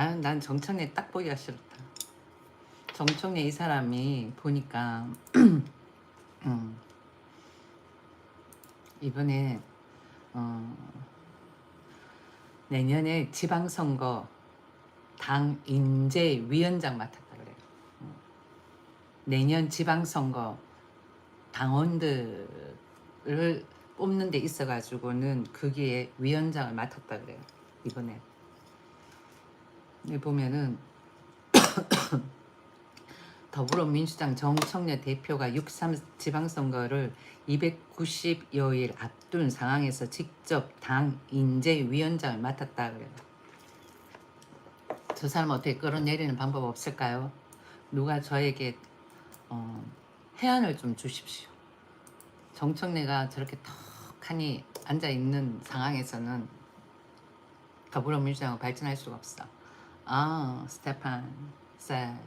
난 정청래 딱 보기가 싫다. 정청래 이 사람이 보니까 음, 이번에 어, 내년에 지방선거 당 인재위원장 맡았다 그래요. 내년 지방선거 당원들을 뽑는 데 있어가지고는 거기에 위원장을 맡았다 그래요. 이번에 여기 보면은 더불어민주당 정청래 대표가 6.3 지방선거를 290여일 앞둔 상황에서 직접 당 인재위원장을 맡았다 그래요. 저 사람 어떻게 끌어내리는 방법 없을까요? 누가 저에게 해안을 좀 주십시오. 정청래가 저렇게 턱하니 앉아있는 상황에서는 더불어민주당은 발전할 수가 없어. 스테판 said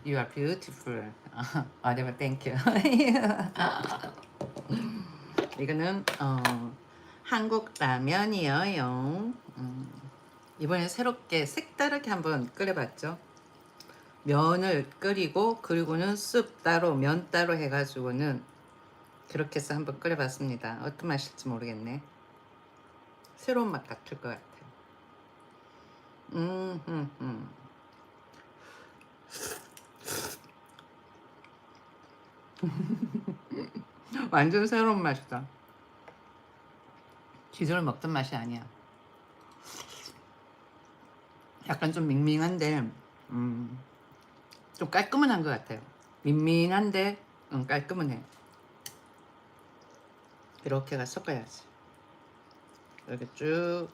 You are beautiful. whatever, thank you. 이거는 한국 라면이에요. 이번에 새롭게 색다르게 한번 끓여봤죠. 면을 끓이고 그리고는 쑥 따로 면 따로 해가지고는 그렇게 해서 한번 끓여봤습니다. 어떤 맛일지 모르겠네. 새로운 맛 같을 것 같아요. 완전 새로운 맛이다. 기존에 먹던 맛이 아니야. 약간 좀 밍밍한데 좀 깔끔한 것 같아요. 밍밍한데 깔끔은 해. 이렇게가 섞어야지. 이렇게 쭉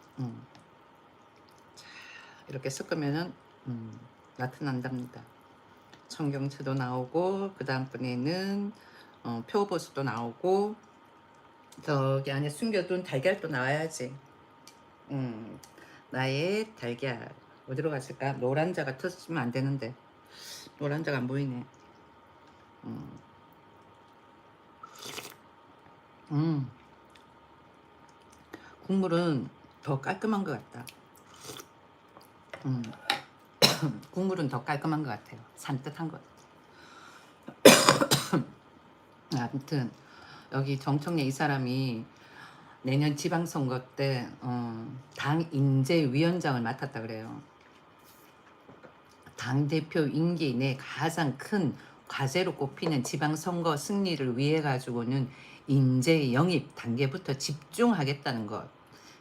자, 이렇게 섞으면은 나타난답니다. 청경채도 나오고 그 다음번에는 표고버섯도 나오고 저기 안에 숨겨둔 달걀도 나와야지. 나의 달걀 어디로 갔을까? 노란자가 터지면 안 되는데 노란자가 안 보이네. 국물은 더 깔끔한 것 같다. 국물은 더 깔끔한 것 같아요. 산뜻한 것 같아요. 아무튼 여기 정청래 이 사람이 내년 지방선거 때 당 인재위원장을 맡았다 그래요. 당대표 임기 내 가장 큰 과제로 꼽히는 지방선거 승리를 위해 가지고는 인재 영입 단계부터 집중하겠다는 것.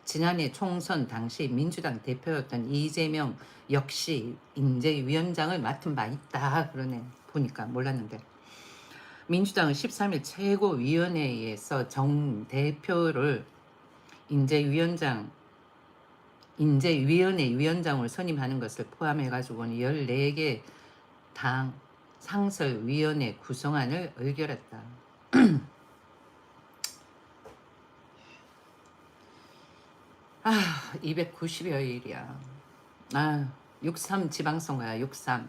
지난해 총선 당시 민주당 대표였던 이재명 역시 인재위원장을 맡은 바 있다 그러네. 보니까 몰랐는데. 민주당은 13일 최고위원회에서 정 대표를 인재위원회 위원장을 선임하는 것을 포함해가지고는 14개 당 상설위원회 구성안을 의결했다. 290여일이야. 6.3 지방선거야. 6.3.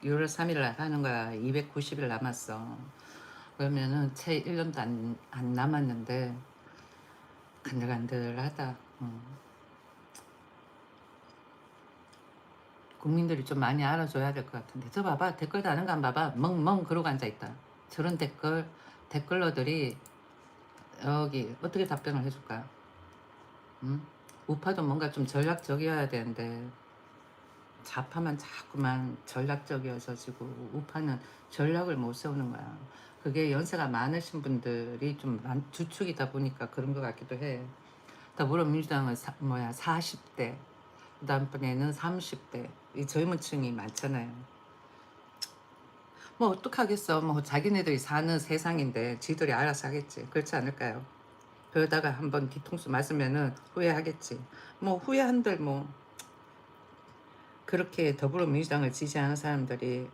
6월 3일 날 하는 거야. 290일 남았어. 그러면은 채 1년도 안 남았는데 간들간들하다. 국민들이 좀 많이 알아줘야 될 것 같은데. 저 봐봐. 댓글 다는 거 안 봐봐. 멍멍 그러고 앉아있다. 저런 댓글러들이 여기 어떻게 답변을 해줄까? 우파도 뭔가 좀 전략적이어야 되는데 좌파만 자꾸만 전략적이어서 지금 우파는 전략을 못 세우는 거야. 그게 연세가 많으신 분들이 좀 주축이다 보니까 그런 것 같기도 해. 더불어민주당은 40대, 그 다음번에는 30대, 이 젊은 층이 많잖아요. 뭐 어떡하겠어. 뭐 자기네들이 사는 세상인데 지들이 알아서 하겠지. 그렇지 않을까요? 그러다가 한번 뒤통수 맞으면은 후회하겠지. 뭐 후회한들 뭐 그렇게 더불어민주당을 지지하는 사람들이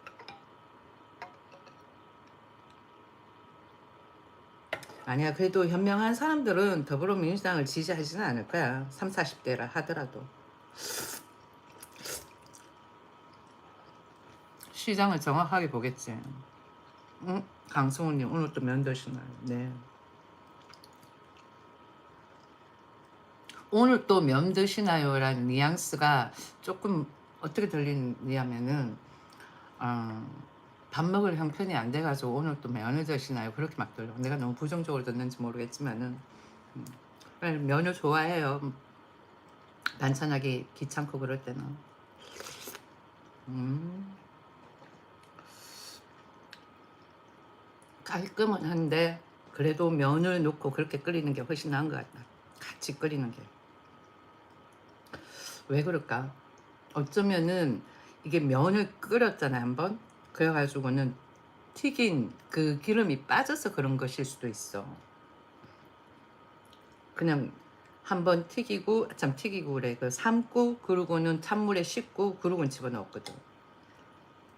아니야. 그래도 현명한 사람들은 더불어민주당을 지지하지는 않을 거야. 30, 40대라 하더라도. 시장을 정확하게 보겠지. 강승우님 오늘 또 면 드시나요? 네. 오늘 또 면 드시나요? 라는 뉘앙스가 조금 어떻게 들리냐면은 어, 밥 먹을 형편이 안 돼가지고 오늘 또 면을 드시나요? 그렇게 막 들려. 내가 너무 부정적으로 듣는지 모르겠지만은 면을 좋아해요. 반찬하기 귀찮고 그럴 때는. 음, 깔끔은 한데 그래도 면을 넣고 그렇게 끓이는 게 훨씬 나은 것 같다. 같이 끓이는 게. 왜 그럴까? 어쩌면은 이게 면을 끓였잖아요, 한번. 그래가지고는 튀긴 그 기름이 빠져서 그런 것일 수도 있어. 그냥 한번 튀기고, 참 튀기고 그래. 그 삶고, 그러고는 찬물에 씻고, 그러고는 집어넣었거든.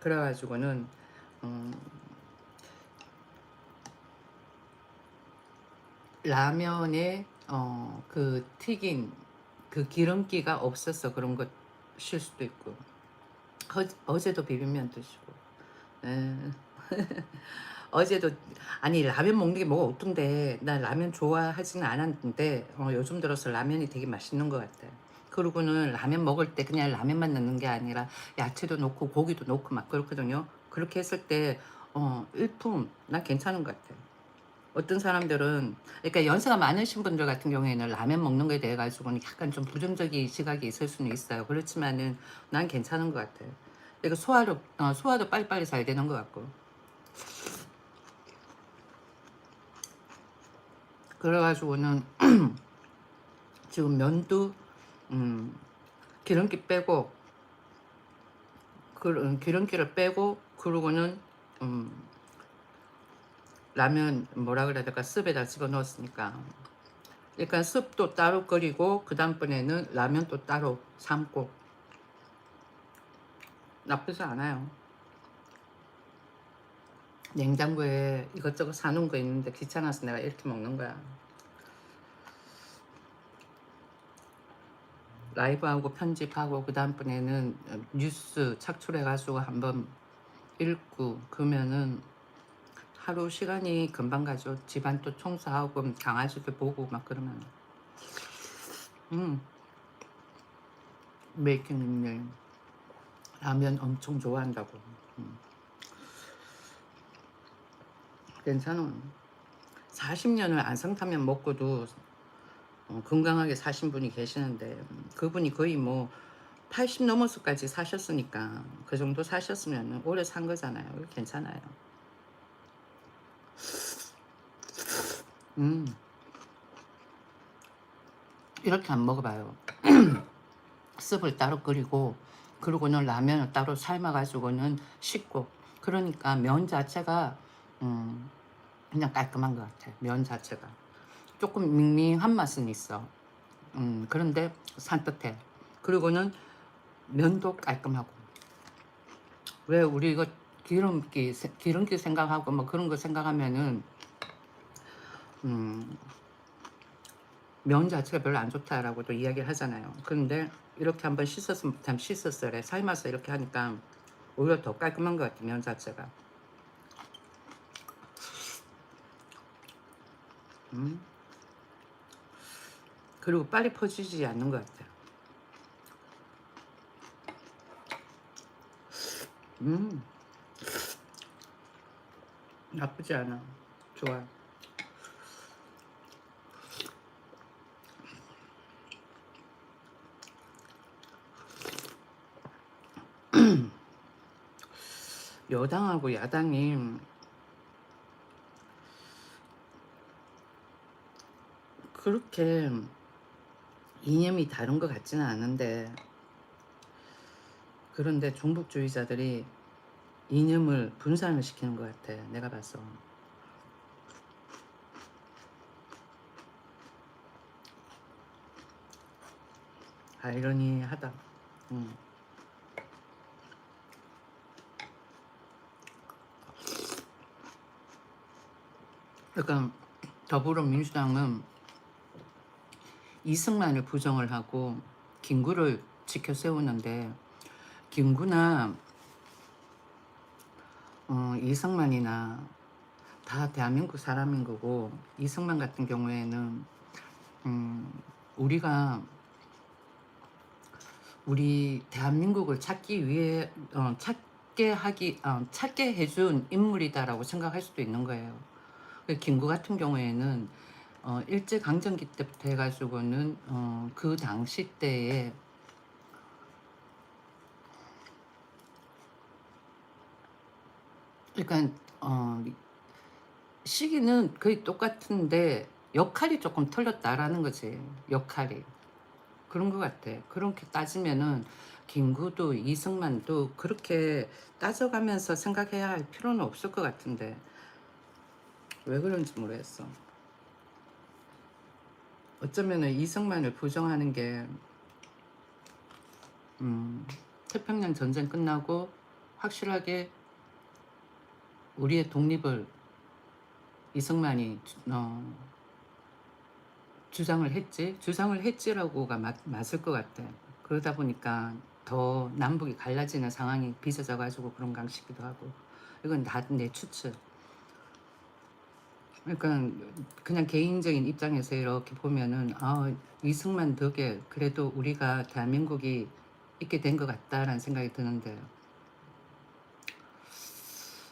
그래가지고는, 음, 라면에, 그 튀긴 그 기름기가 없어서 그런 것일 수도 있고. 어제도 비빔면 드시고. 에. 어제도 아니 라면 먹는 게 뭐가 어떤데 나 라면 좋아하지는 않았는데 요즘 들어서 라면이 되게 맛있는 것 같아. 그리고는 라면 먹을 때 그냥 라면만 넣는 게 아니라 야채도 넣고 고기도 넣고 막 그렇거든요. 그렇게 했을 때 일품 난 괜찮은 것 같아. 어떤 사람들은 그러니까 연세가 많으신 분들 같은 경우에는 라면 먹는 거에 대해 가지고는 약간 좀 부정적인 시각이 있을 수는 있어요. 그렇지만은 난 괜찮은 것 같아. 이거 소화도 빨리빨리 잘 되는 것 같고. 그래가지고는 지금 면도 음, 기름기 빼고 기름기를 빼고 그러고는 음, 라면 뭐라 그래야 될까 습에다 집어넣었으니까 일단 습도 따로 끓이고 그 다음번에는 라면 또 따로 삶고 나쁘지 않아요. 냉장고에 이것저것 사놓은 거 있는데 귀찮아서 내가 이렇게 먹는 거야. 라이브하고 편집하고 그 다음번에는 뉴스 착출해가지고 한번 읽고 그러면은 하루 시간이 금방 가죠. 집안 또 청소하고 강아지들 보고 막 그러면. 음, 메이킹님 라면 엄청 좋아한다고. 음, 괜찮아. 40년을 안성타면 먹고도 건강하게 사신 분이 계시는데 그분이 거의 뭐 80 넘어서까지 사셨으니까 그 정도 사셨으면 오래 산 거잖아요. 괜찮아요. 음, 이렇게 안 먹어봐요. 습을 따로 끓이고 그러고는 라면을 따로 삶아가지고는 씻고 그러니까 면 자체가 음, 그냥 깔끔한 것 같아. 면 자체가 조금 밍밍한 맛은 있어. 그런데 산뜻해. 그리고는 면도 깔끔하고 왜 우리 이거 기름기 생각하고 뭐 그런 거 생각하면은 음, 면 자체가 별로 안 좋다라고도 이야기를 하잖아요. 그런데 이렇게 한번 씻었으면 참 씻었어래. 삶아서 이렇게 하니까 오히려 더 깔끔한 것 같아, 면 자체가. 음. 그리고 빨리 퍼지지 않는 것 같아. 음, 나쁘지 않아. 좋아. 여당하고 야당이 그렇게 이념이 다른 것 같지는 않은데, 그런데 종북주의자들이 이념을 분산을 시키는 것 같아. 내가 봐서. 아이러니하다. 음. 그러니까 더불어민주당은 이승만을 부정을 하고 김구를 지켜 세우는데 김구나 이승만이나 다 대한민국 사람인 거고 이승만 같은 경우에는 음, 우리가 우리 대한민국을 찾기 위해 찾게 해준 인물이다라고 생각할 수도 있는 거예요. 김구 같은 경우에는 일제 강점기 때부터 해가지고는 그 당시 때에 그러니까 시기는 거의 똑같은데 역할이 조금 틀렸다라는 거지. 역할이 그런 것 같아. 그렇게 따지면은 김구도 이승만도 그렇게 따져가면서 생각해야 할 필요는 없을 것 같은데 왜 그런지 모르겠어. 어쩌면은 이승만을 부정하는 게 태평양 전쟁 끝나고 확실하게 우리의 독립을 이승만이 주장을 했지라고가 맞을 것 같아. 그러다 보니까 더 남북이 갈라지는 상황이 빚어져 가지고 그런가 싶기도 하고. 이건 다 내 추측. 그러니까 그냥 개인적인 입장에서 이렇게 보면은 이승만 덕에 그래도 우리가 대한민국이 있게 된 것 같다라는 생각이 드는데,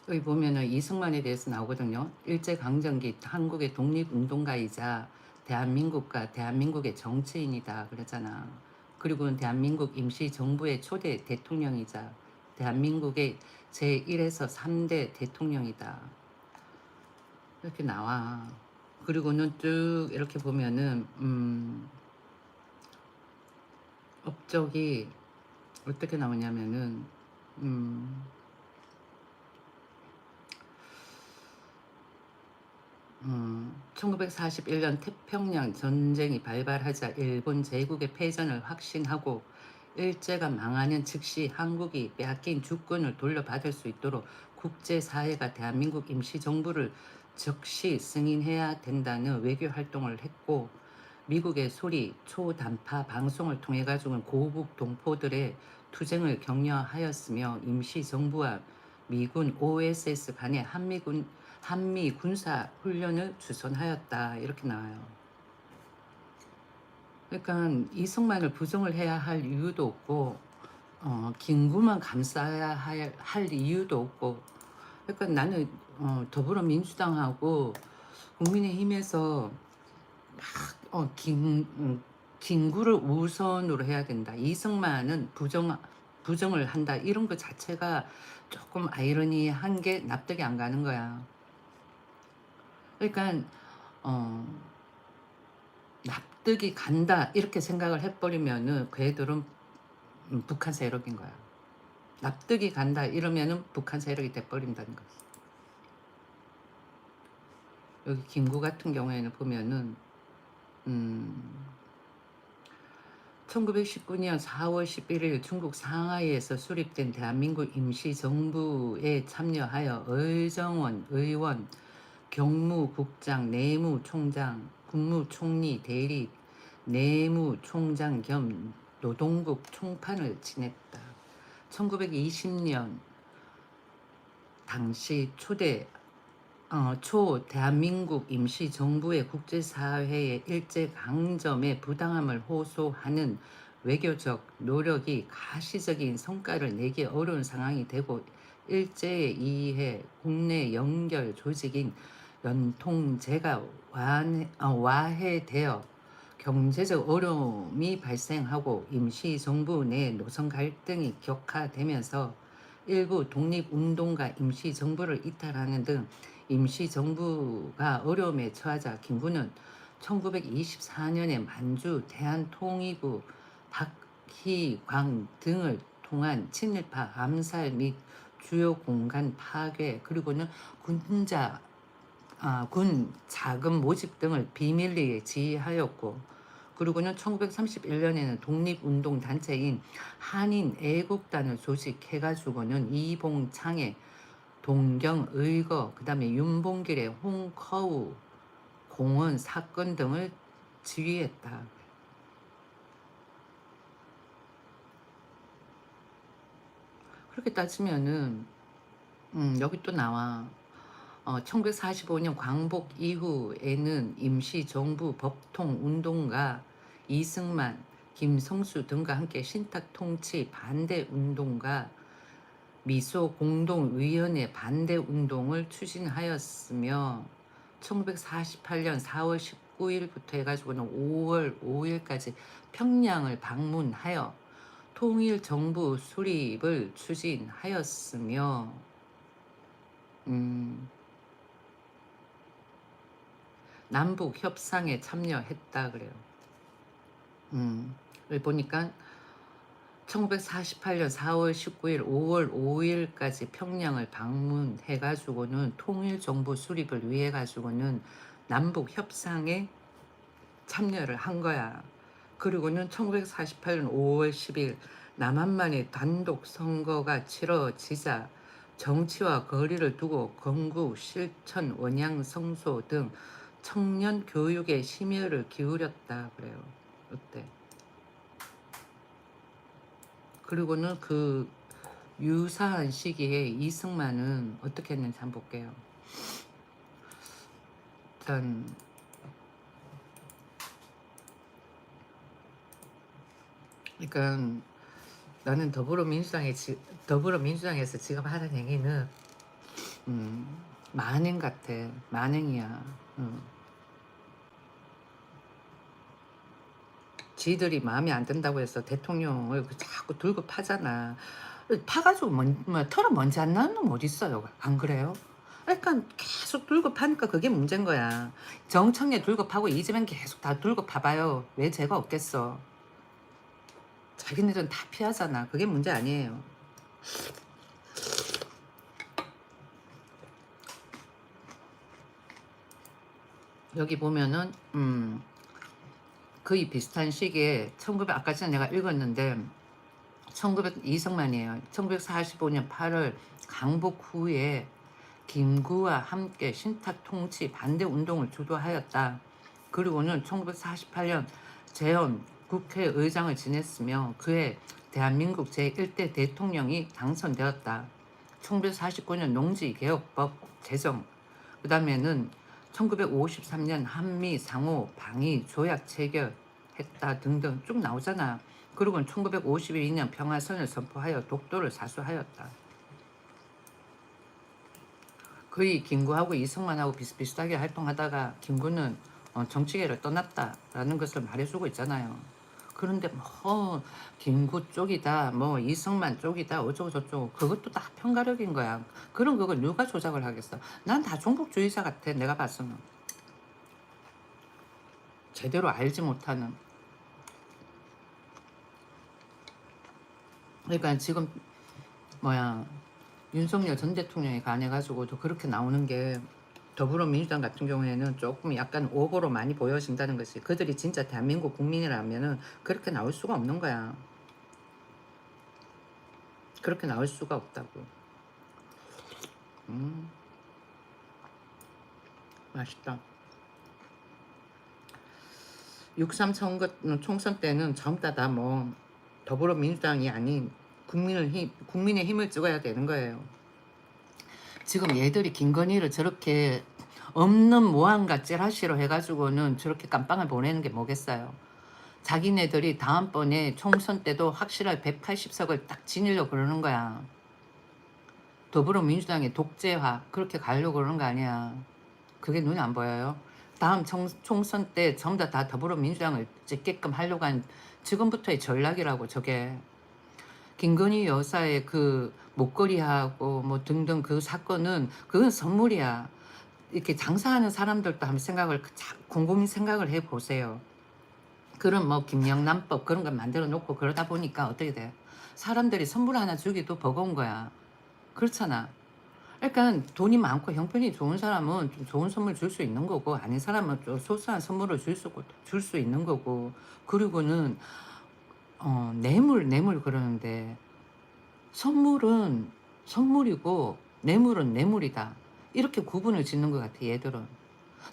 여기 보면은 이승만에 대해서 나오거든요. 일제강점기 한국의 독립운동가이자 대한민국과 대한민국의 정치인이다 그러잖아. 그리고 대한민국 임시정부의 초대 대통령이자 대한민국의 제1에서 3대 대통령이다. 이렇게 나와. 그리고는 쭉 이렇게 보면은 업적이 어떻게 나오냐면은 1941년 태평양 전쟁이 발발하자 일본 제국의 패전을 확신하고 일제가 망하는 즉시 한국이 빼앗긴 주권을 돌려받을 수 있도록 국제사회가 대한민국 임시정부를 즉시 승인해야 된다는 외교 활동을 했고, 미국의 소리 초단파 방송을 통해 가지고는 고국 동포들의 투쟁을 격려하였으며 임시정부와 미군 OSS 간의 한미 군사 훈련을 주선하였다 이렇게 나와요. 그러니까 이승만을 부정을 해야 할 이유도 없고 김구만 감싸야 할 이유도 없고, 그러니까 나는 더불어민주당하고 국민의힘에서 김구를 우선으로 해야 된다. 이승만은 부정을 한다. 이런 것 자체가 조금 아이러니한 게 납득이 안 가는 거야. 그러니까 납득이 간다 이렇게 생각을 해버리면은 그 애들은 북한 세력인 거야. 납득이 간다 이러면은 북한 세력이 돼버린다는 거지. 여기 김구 같은 경우에는 보면은 1919년 4월 11일 중국 상하이에서 수립된 대한민국 임시정부에 참여하여 의정원, 의원, 경무국장, 내무총장, 국무총리 대리, 내무총장 겸 노동국 총판을 지냈다. 1920년 당시 초 대한민국 임시정부의 국제사회의 일제강점의 부당함을 호소하는 외교적 노력이 가시적인 성과를 내기 어려운 상황이 되고, 일제에 의해 국내 연결 조직인 연통제가 와해되어 경제적 어려움이 발생하고 임시정부 내 노선 갈등이 격화되면서 일부 독립운동가 임시정부를 이탈하는 등 임시정부가 어려움에 처하자 김구는 1924년에 만주 대한통일부 박희광 등을 통한 친일파 암살 및 주요 공간 파괴, 그리고는 군 자금 모집 등을 비밀리에 지휘하였고, 그리고는 1931년에는 독립운동 단체인 한인애국단을 조직해가지고는 이봉창의 동경의거, 그 다음에 윤봉길의 홍커우 공원 사건 등을 지휘했다. 그렇게 따지면은 여기 또 나와. 1945년 광복 이후에는 임시정부 법통운동가 이승만, 김성수 등과 함께 신탁 통치 반대 운동과 미소 공동위원회 반대 운동을 추진하였으며 1948년 4월 19일부터 해가지고는 5월 5일까지 평양을 방문하여 통일 정부 수립을 추진하였으며 남북 협상에 참여했다 그래요. 여기 보니까 1948년 4월 19일, 5월 5일까지 평양을 방문해가지고는 통일정부 수립을 위해 가지고는 남북 협상에 참여를 한 거야. 그리고는 1948년 5월 10일 남한만의 단독 선거가 치러지자 정치와 거리를 두고 건국, 실천, 원양 성소 등 청년 교육에 심혈을 기울였다 그래요. 어때? 그리고는 그 유사한 시기에 이승만은 어떻게 했는지 한번 볼게요. 일단 그러니까 나는 더불어민주당에서 지금 하는 행위는 만행 같아. 만행이야. 지들이 마음에 안 든다고 해서 대통령을 자꾸 들고 파잖아. 파가지고 털어 먼지 안 나는 놈 어딨어요? 안 그래요? 그러니까 계속 들고 파니까 그게 문제인 거야. 정청래 들고 파고 이재명 계속 다 들고 파봐요. 왜 죄가 없겠어? 자기네들은 다 피하잖아. 그게 문제 아니에요. 여기 보면은 거의 비슷한 시기에 1900 아까 전에 내가 읽었는데 1900 이승만이에요. 1945년 8월 강복 후에 김구와 함께 신탁 통치 반대 운동을 주도하였다. 그리고는 1948년 재헌 국회의장을 지냈으며 그해 대한민국 제1대 대통령이 당선되었다. 1949년 농지개혁법 제정, 그 다음에는 1953년 한미 상호 방위 조약 체결했다 등등 쭉 나오잖아. 그리고 1952년 평화선을 선포하여 독도를 사수하였다. 거의 김구하고 이승만하고 비슷비슷하게 활동하다가 김구는 정치계를 떠났다라는 것을 말해주고 있잖아요. 그런데 뭐 김구 쪽이다, 뭐 이승만 쪽이다, 어쩌고 저쩌고 그것도 다 편가르기인 거야. 그런 그걸 누가 조작을 하겠어? 난 다 종북주의자 같아. 내가 봤으면 제대로 알지 못하는. 그러니까 지금 뭐야 윤석열 전 대통령이 관해가지고도 그렇게 나오는 게 더불어민주당 같은 경우에는 조금 약간 오보로 많이 보여진다는 것이 그들이 진짜 대한민국 국민이라면은 그렇게 나올 수가 없는 거야. 그렇게 나올 수가 없다고. 맛있다. 6.3 선거 총선 때는 전부 다 뭐 더불어민주당이 아닌 국민의 힘을 찍어야 되는 거예요. 지금 얘들이 김건희를 저렇게 없는 모함과 찌라시로 해가지고는 저렇게 깜빵을 보내는 게 뭐겠어요. 자기네들이 다음번에 총선 때도 확실하게 180석을 딱 지니려고 그러는 거야. 더불어민주당의 독재화 그렇게 가려고 그러는 거 아니야. 그게 눈에 안 보여요. 다음 총선 때 전부 다 더불어민주당을 찍게끔 하려고 한 지금부터의 전략이라고. 저게 김건희 여사의 그 목걸이하고 뭐 등등 그 사건은 그건 선물이야. 이렇게 장사하는 사람들도 한번 곰곰이 생각을 해보세요. 그런 뭐 김영란법 그런 거 만들어 놓고 그러다 보니까 어떻게 돼? 사람들이 선물 하나 주기도 버거운 거야. 그렇잖아. 그러니까 돈이 많고 형편이 좋은 사람은 좀 좋은 선물 줄 수 있는 거고 아닌 사람은 좀 소소한 선물을 줄 수 있는 거고. 그리고는 뇌물 그러는데 선물은 선물이고 뇌물은 뇌물이다. 이렇게 구분을 짓는 것 같아 얘들은.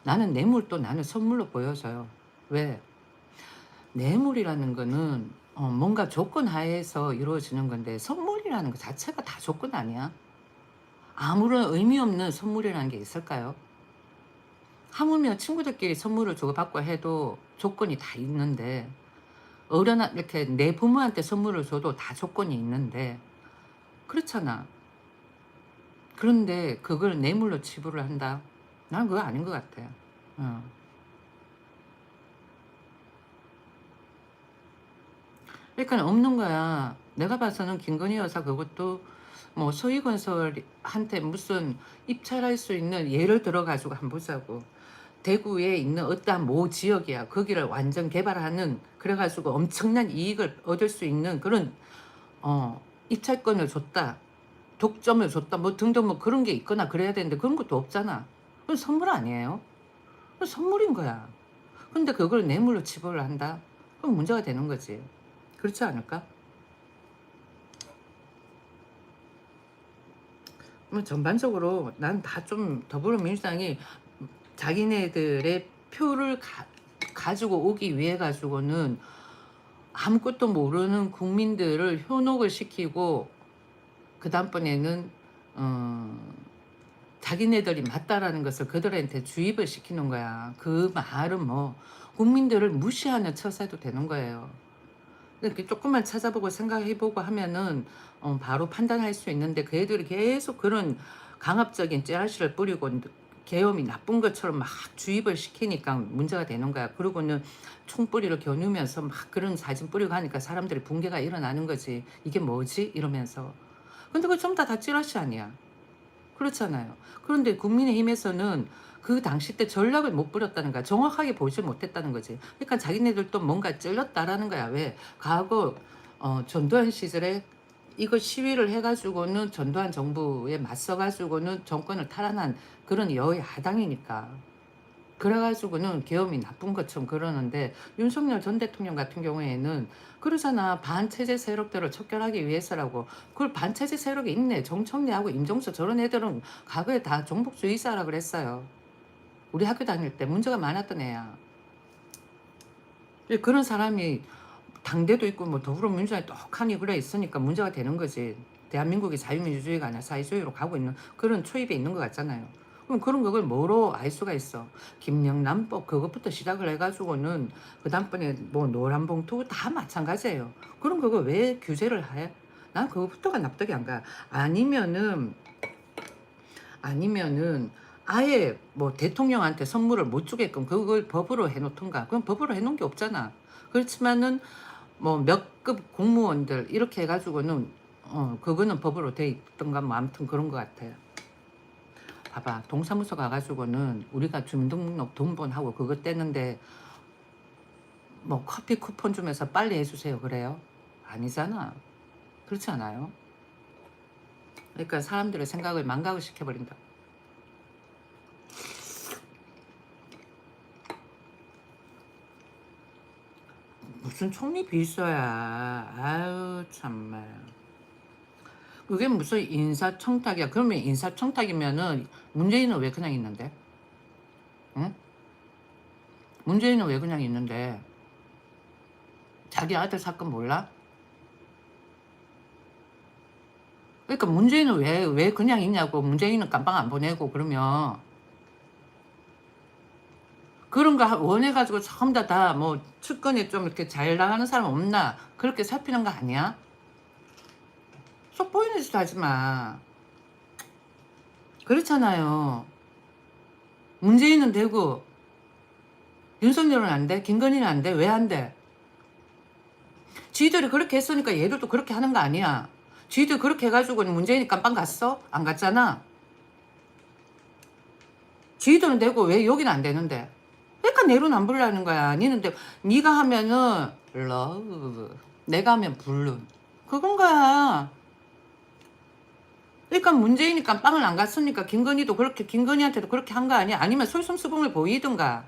나는 뇌물도 나는 선물로 보여져요. 왜? 뇌물이라는 거는 뭔가 조건 하에서 이루어지는 건데 선물이라는 것 자체가 다 조건 아니야? 아무런 의미 없는 선물이라는 게 있을까요? 하물며 친구들끼리 선물을 주고받고 해도 조건이 다 있는데, 어른 이렇게 내 부모한테 선물을 줘도 다 조건이 있는데, 그렇잖아. 그런데 그걸 뇌물로 치부를 한다? 난 그거 아닌 것 같아. 어. 그러니까 없는 거야. 내가 봐서는 김건희 여사 그것도 뭐 소위건설한테 무슨 입찰할 수 있는 예를 들어가지고 한번 보자고. 대구에 있는 어떠한 모 지역이야. 거기를 완전 개발하는, 그래가지고 엄청난 이익을 얻을 수 있는 그런 입찰권을 줬다. 독점을 줬다. 뭐 등등 뭐 그런 게 있거나 그래야 되는데 그런 것도 없잖아. 그건 선물 아니에요? 그건 선물인 거야. 근데 그걸 뇌물로 치부를 한다? 그럼 문제가 되는 거지. 그렇지 않을까? 뭐 전반적으로 난 다 좀 더불어민주당이 자기네들의 표를 가지고 오기 위해 가지고는 아무것도 모르는 국민들을 현혹을 시키고, 그 다음번에는 자기네들이 맞다라는 것을 그들한테 주입을 시키는 거야. 그 말은 뭐 국민들을 무시하는 처사도 되는 거예요. 이렇게 조금만 찾아보고 생각해보고 하면은 바로 판단할 수 있는데, 그 애들이 계속 그런 강압적인 찌라시를 뿌리고 계엄이 나쁜 것처럼 막 주입을 시키니까 문제가 되는 거야. 그러고는 총뿌리를 겨누면서 막 그런 사진 뿌리고 하니까 사람들이 붕괴가 일어나는 거지. 이게 뭐지? 이러면서. 근데 그거 전부 다 찌라시 아니야. 그렇잖아요. 그런데 국민의힘에서는 그 당시 때 전략을 못 부렸다는 거야. 정확하게 보지 못했다는 거지. 그러니까 자기네들도 뭔가 찔렸다라는 거야. 왜? 과거 전두환 시절에 이거 시위를 해가지고는 전두환 정부에 맞서가지고는 정권을 탈환한 그런 여야당이니까. 그래가지고는 계엄이 나쁜 것처럼 그러는데, 윤석열 전 대통령 같은 경우에는 그러잖아. 반체제 세력들을 척결하기 위해서라고. 그걸 반체제 세력이 있네. 정청래하고 임종서 저런 애들은 과거에 다 종북주의자라 그랬어요. 우리 학교 다닐 때 문제가 많았던 애야. 그런 사람이 당대도 있고 뭐 더불어민주당에 떡하니 그래 있으니까 문제가 되는 거지. 대한민국이 자유민주주의가 아니라 사회주의로 가고 있는 그런 초입에 있는 것 같잖아요. 그럼 그런 걸 뭐로 알 수가 있어? 김영란법 그것부터 시작을 해가지고는 그 다음번에 뭐 노란봉투 다 마찬가지예요. 그럼 그거 왜 규제를 해? 난 그거부터가 납득이 안 가. 아니면은 아예 뭐 대통령한테 선물을 못 주게끔 그걸 법으로 해놓던가. 그건 법으로 해놓은 게 없잖아. 그렇지만은 뭐 몇 급 공무원들 이렇게 해가지고는 그거는 법으로 돼 있던가 뭐 아무튼 그런 것 같아요. 봐봐, 동사무소 가가지고는 우리가 주민등록 등본하고 그거 떼는데 뭐 커피 쿠폰 주면서 빨리 해주세요 그래요? 아니잖아. 그렇지 않아요? 그러니까 사람들의 생각을 망각을 시켜버린다. 무슨 총리 비서야. 아유 참말. 그게 무슨 인사청탁이야. 그러면 인사청탁이면은 문재인은 왜 그냥 있는데? 응? 문재인은 왜 그냥 있는데? 자기 아들 사건 몰라? 그러니까 문재인은 왜 그냥 있냐고. 문재인은 깜빵 안 보내고 그러면 그런 거 원해가지고 전부 다 뭐 측근이 좀 이렇게 잘 나가는 사람 없나 그렇게 살피는 거 아니야? 속 보이는 짓 하지 마. 그렇잖아요. 문재인은 되고 윤석열은 안 돼? 김건희는 안 돼? 왜 안 돼? 지들이 그렇게 했으니까 얘들도 그렇게 하는 거 아니야. 지들 그렇게 해가지고는 문재인이 깜빵 갔어? 안 갔잖아. 지들은 되고 왜 여기는 안 되는데? 그러니까 내로남불라는 거야. 니는 니가 하면은 러브, 내가 하면 불륜. 그건 거야. 그러니까 문재인이 깜빵을 안 갔으니까 김건희도 그렇게 김건희한테도 그렇게 한 거 아니야? 아니면 솔선수범을 보이든가.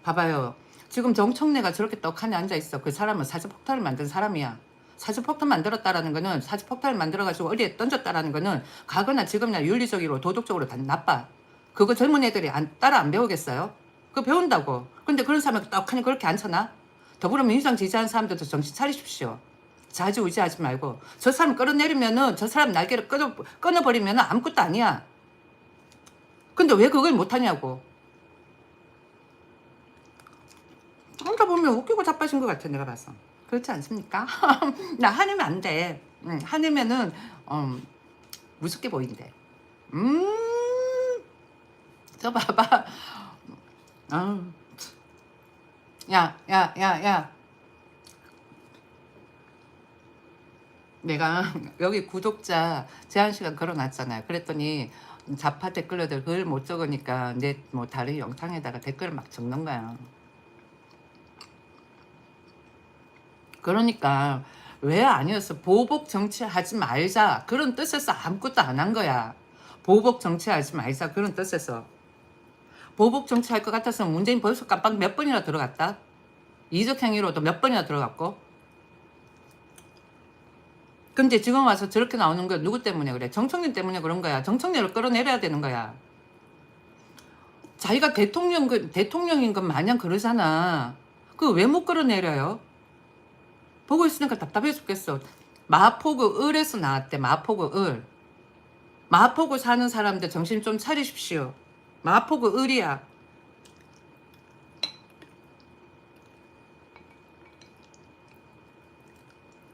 봐봐요. 지금 정청래가 저렇게 떡하니 앉아있어. 그 사람은 사주폭탄을 만든 사람이야. 사주폭탄 만들었다라는 거는, 사주폭탄을 만들어가지고 어디에 던졌다라는 거는 가거나 지금이나 윤리적으로 도덕적으로 다 나빠. 그거 젊은 애들이 따라 안 배우겠어요? 그거 배운다고. 근데 그런 사람이 떡하니 그렇게 앉혀놔? 더불어민주당 지지하는 사람들도 정신 차리십시오. 좌지우지하지 말고. 저 사람 끌어내리면은, 저 사람 날개를 끊어버리면은 아무것도 아니야. 근데 왜 그걸 못하냐고. 혼자 보면 웃기고 자빠진 것 같아 내가 봐서. 그렇지 않습니까? 나 화내면 안 돼. 화내면은 무섭게 보인대. 음, 저 봐봐. 아, 야, 야, 야, 야. 내가 여기 구독자 제한 시간 걸어놨잖아요. 그랬더니 자파 댓글러들 글 못 적으니까 내 뭐 다른 영상에다가 댓글을 막 적는 거야. 그러니까 왜 아니었어? 보복 정치하지 말자 그런 뜻에서 아무것도 안 한 거야. 보복 정치하지 말자 그런 뜻에서. 보복 정치할 것 같아서 문재인 벌써 깜빡 몇 번이나 들어갔다. 이적 행위로도 몇 번이나 들어갔고. 근데 지금 와서 저렇게 나오는 거 누구 때문에 그래? 정청래 때문에 그런 거야. 정청래를 끌어내려야 되는 거야. 자기가 대통령인 건 마냥 그러잖아. 그 왜 못 끌어내려요? 보고 있으니까 답답해 죽겠어. 마포구 을에서 나왔대. 마포구 을. 마포구 사는 사람들 정신 좀 차리십시오. 마포구 을이야.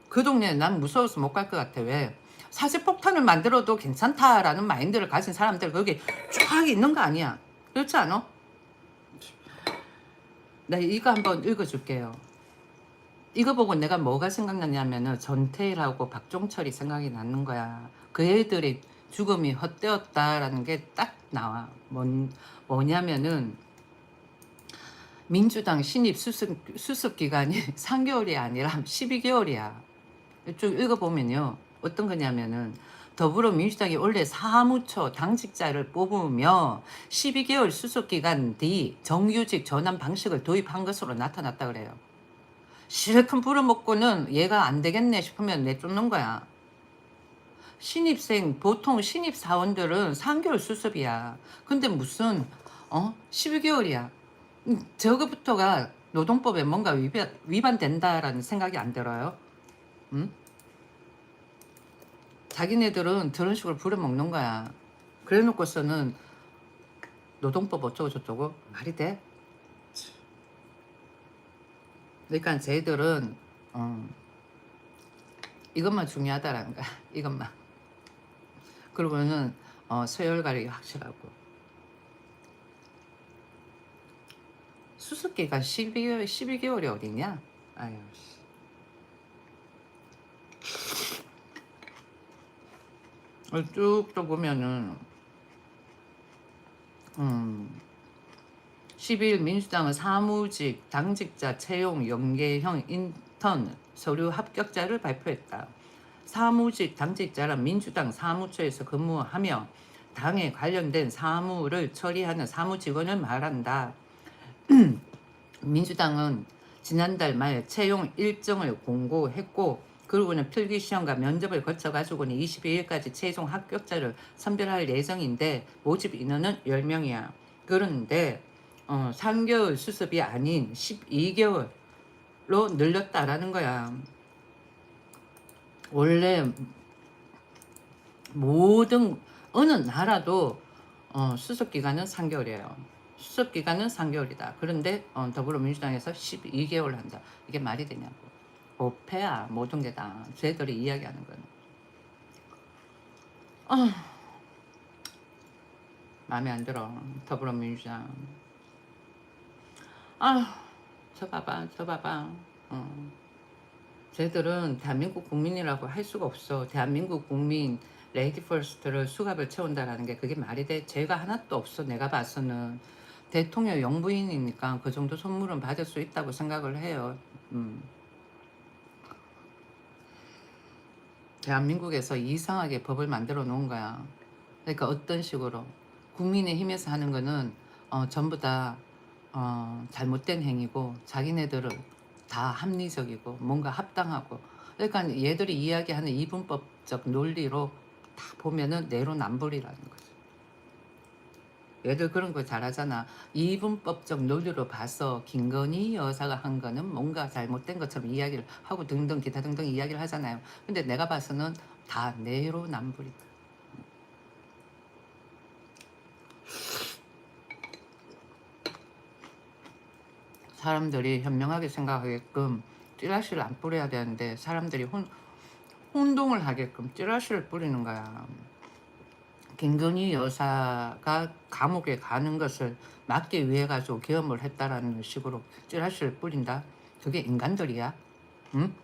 그 동네에 난 무서워서 못 갈 것 같아. 왜? 사실폭탄을 만들어도 괜찮다라는 마인드를 가진 사람들 거기 쫙 있는 거 아니야. 그렇지 않아? 나 이거 한번 읽어줄게요. 이거 보고 내가 뭐가 생각나냐면은 전태일하고 박종철이 생각이 나는 거야. 그 애들의 죽음이 헛되었다라는 게 딱 나와. 뭐냐면은 민주당 신입 수습 기간이 3개월이 아니라 12개월이야. 쭉 읽어보면요. 어떤 거냐면은 더불어민주당이 원래 사무처 당직자를 뽑으며 12개월 수습기간 뒤 정규직 전환 방식을 도입한 것으로 나타났다 그래요. 실컷 불어먹고는 얘가 안 되겠네 싶으면 내쫓는 거야. 신입생, 보통 신입사원들은 3개월 수습이야. 근데 무슨, 12개월이야. 저거부터가 노동법에 뭔가 위반된다라는 생각이 안 들어요. 응? 자기네들은 저런 식으로 부려먹는 거야. 그래 놓고서는 노동법 어쩌고 저쩌고 말이 돼? 그러니까 쟤들은 이것만 중요하다라는 거야. 이것만. 그리고는 서열 가리기 확실하고. 수습기가 12개월이 어디냐? 아유, 쭉 또 보면은 12일 민주당은 사무직 당직자 채용 연계형 인턴 서류 합격자를 발표했다. 사무직 당직자란 민주당 사무처에서 근무하며 당에 관련된 사무를 처리하는 사무직원을 말한다. 민주당은 지난달 말 채용 일정을 공고했고 그리고는 필기시험과 면접을 거쳐가지고는 22일까지 최종 합격자를 선별할 예정인데 모집 인원은 10명이야. 그런데 3개월 수습이 아닌 12개월로 늘렸다라는 거야. 원래 모든 어느 나라도 수습 기간은 3개월이에요. 수습 기간은 3개월이다. 그런데 더불어민주당에서 12개월 한다. 이게 말이 되냐고. 오페야 모든 게 다 쟤들이 이야기하는 거는. 마음에 안 들어. 더불어민주당. 저 봐봐, 저 봐봐. 쟤들은 대한민국 국민이라고 할 수가 없어. 대한민국 국민 레이디 퍼스트를 수갑을 채운다라는 게 그게 말이 돼? 죄가 하나도 없어. 내가 봐서는 대통령 영부인이니까 그 정도 선물은 받을 수 있다고 생각을 해요. 대한민국에서 이상하게 법을 만들어 놓은 거야. 그러니까 어떤 식으로 국민의힘에서 하는 거는 전부 다 잘못된 행위고 자기네들은 다 합리적이고 뭔가 합당하고 그러니까 얘들이 이야기하는 이분법적 논리로 다 보면은 내로남불이라는 거죠. 얘들 그런 거 잘하잖아. 이분법적 논리로 봐서 김건희 여사가 한 거는 뭔가 잘못된 것처럼 이야기를 하고 등등 기타 등등 이야기를 하잖아요. 근데 내가 봐서는 다 내로남불이다. 사람들이 현명하게 생각하게끔 찌라시를 안 뿌려야 되는데 사람들이 혼동을 하게끔 찌라시를 뿌리는 거야. 김건희 여사가 감옥에 가는 것을 막기 위해 가지고 계엄을 했다라는 식으로 찌라시를 뿌린다. 그게 인간들이야? 응?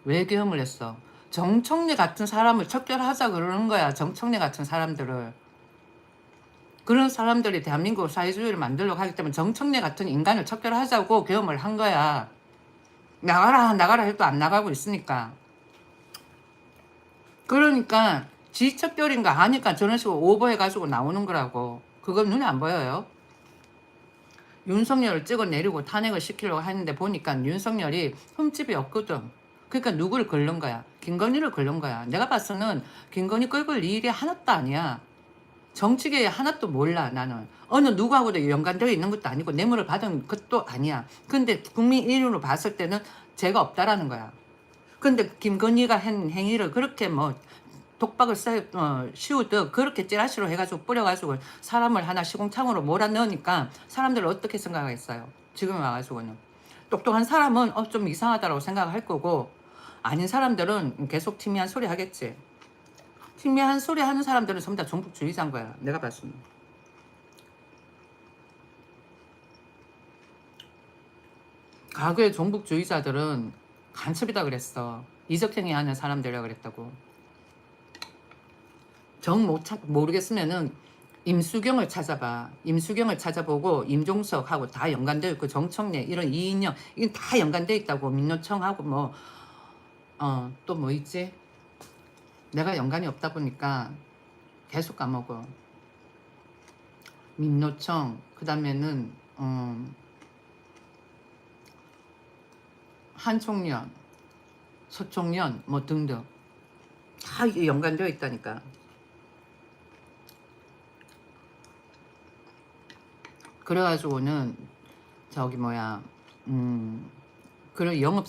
왜 계엄을 했어? 정청래 같은 사람을 척결하자 그러는 거야. 정청래 같은 사람들을. 그런 사람들이 대한민국 사회주의를 만들려고 하기 때문에 정청래 같은 인간을 척결하자고 계엄을 한 거야. 나가라 나가라 해도 안 나가고 있으니까. 그러니까 지척결인가 하니까 저런 식으로 오버해가지고 나오는 거라고. 그건 눈에 안 보여요. 윤석열을 찍어내리고 탄핵을 시키려고 하는데 보니까 윤석열이 흠집이 없거든. 그러니까 누구를 걸른 거야? 김건희를 걸른 거야. 내가 봐서는 김건희 끌 일이 하나도 아니야. 정치계에 하나도 몰라 나는. 어느 누구하고도 연관되어 있는 것도 아니고 뇌물을 받은 것도 아니야. 근데 국민 1위로 봤을 때는 죄가 없다라는 거야. 근데 김건희가 한 행위를 그렇게 뭐 독박을 씌우듯 그렇게 찌라시로 해가지고 뿌려가지고 사람을 하나 시공창으로 몰아넣으니까 사람들은 어떻게 생각하겠어요? 지금 와가지고는 똑똑한 사람은 좀 이상하다라고 생각할 거고 아닌 사람들은 계속 티미한 소리 하겠지. 티미한 소리 하는 사람들은 전부 다 종북주의자인 거야. 내가 봤을 때. 과거의 종북주의자들은 간첩이다 그랬어. 이적행위 하는 사람들이라 그랬다고. 모르겠으면은 임수경을 찾아봐. 임수경을 찾아보고 임종석하고 다 연관되어 있고 정청래 이런 이인영 이건 다 연관되어 있다고. 민노청하고 뭐 또 뭐 있지? 내가 연관이 없다 보니까 계속 까먹어. 민노청 그 다음에는 한총련 서총련 뭐 등등 다 연관되어 있다니까. 그래가지고는 저기 뭐야 그런 영업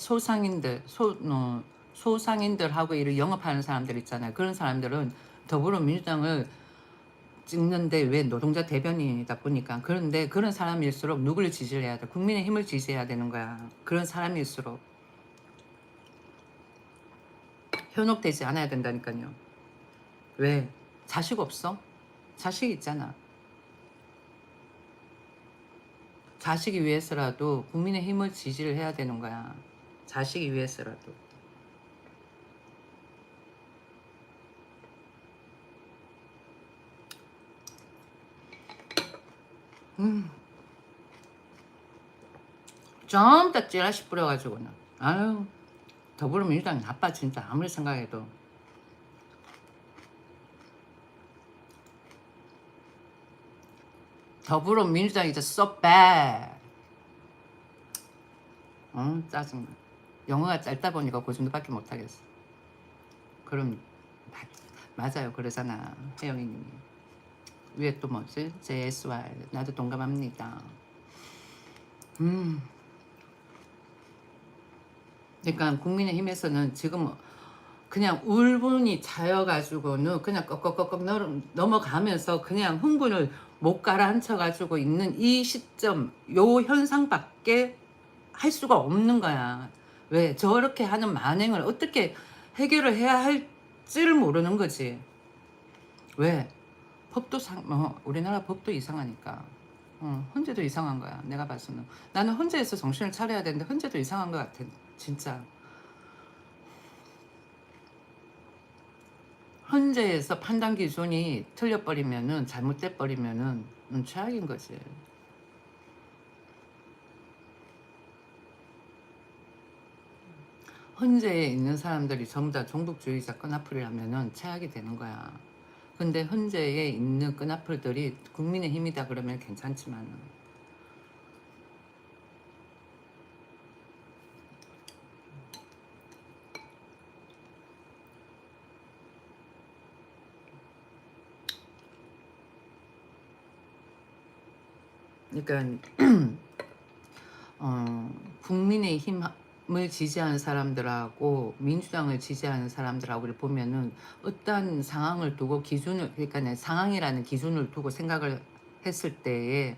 소상인들하고 이런 영업하는 사람들 있잖아요. 그런 사람들은 더불어민주당을 찍는데 왜 노동자 대변인이다 보니까. 그런데 그런 사람일수록 누구를 지지를 해야 돼? 국민의힘을 지지해야 되는 거야. 그런 사람일수록 현혹되지 않아야 된다니까요. 왜? 자식 없어? 자식 있잖아. 자식이 위해서라도 국민의힘을 지지를 해야 되는 거야. 자식이 위해서라도. 전부 다 찌라시 뿌려가지고는. 아유, 더불어민주당이 나빠 진짜 아무리 생각해도. 더불어민주당이 just so bad. 짜증나. 영어가 짧다 보니까 그 정도밖에 못하겠어. 그럼 맞아요 그러잖아 혜영이님이. 위에 또 뭐지? JSY 나도 동감합니다. 그러니까 국민의힘에서는 지금 그냥 울분이 차여가지고는 그냥 꺽꺽꺽꺽 넘어가면서 그냥 흥분을 못 가라앉혀가지고 있는 이 시점 요 현상밖에 할 수가 없는 거야. 왜 저렇게 하는 만행을 어떻게 해결을 해야 할지를 모르는 거지. 왜 법도 우리나라 법도 이상하니까. 헌재도 이상한 거야. 내가 봐서는 나는 헌재에서 정신을 차려야 되는데 헌재도 이상한 것 같아. 진짜 헌재에서 판단 기준이 틀려버리면은 잘못돼 버리면은 최악인 거지. 헌재에 있는 사람들이 전부 다 종북주의자 끈앞풀이라면은 최악이 되는 거야. 근데 헌재에 있는 끈앞풀들이 국민의힘이다 그러면 괜찮지만은 그러니까 국민의힘을 지지하는 사람들하고 민주당을 지지하는 사람들하고를 보면은 어떤 상황을 두고 기준을 그러니까 상황이라는 기준을 두고 생각을 했을 때에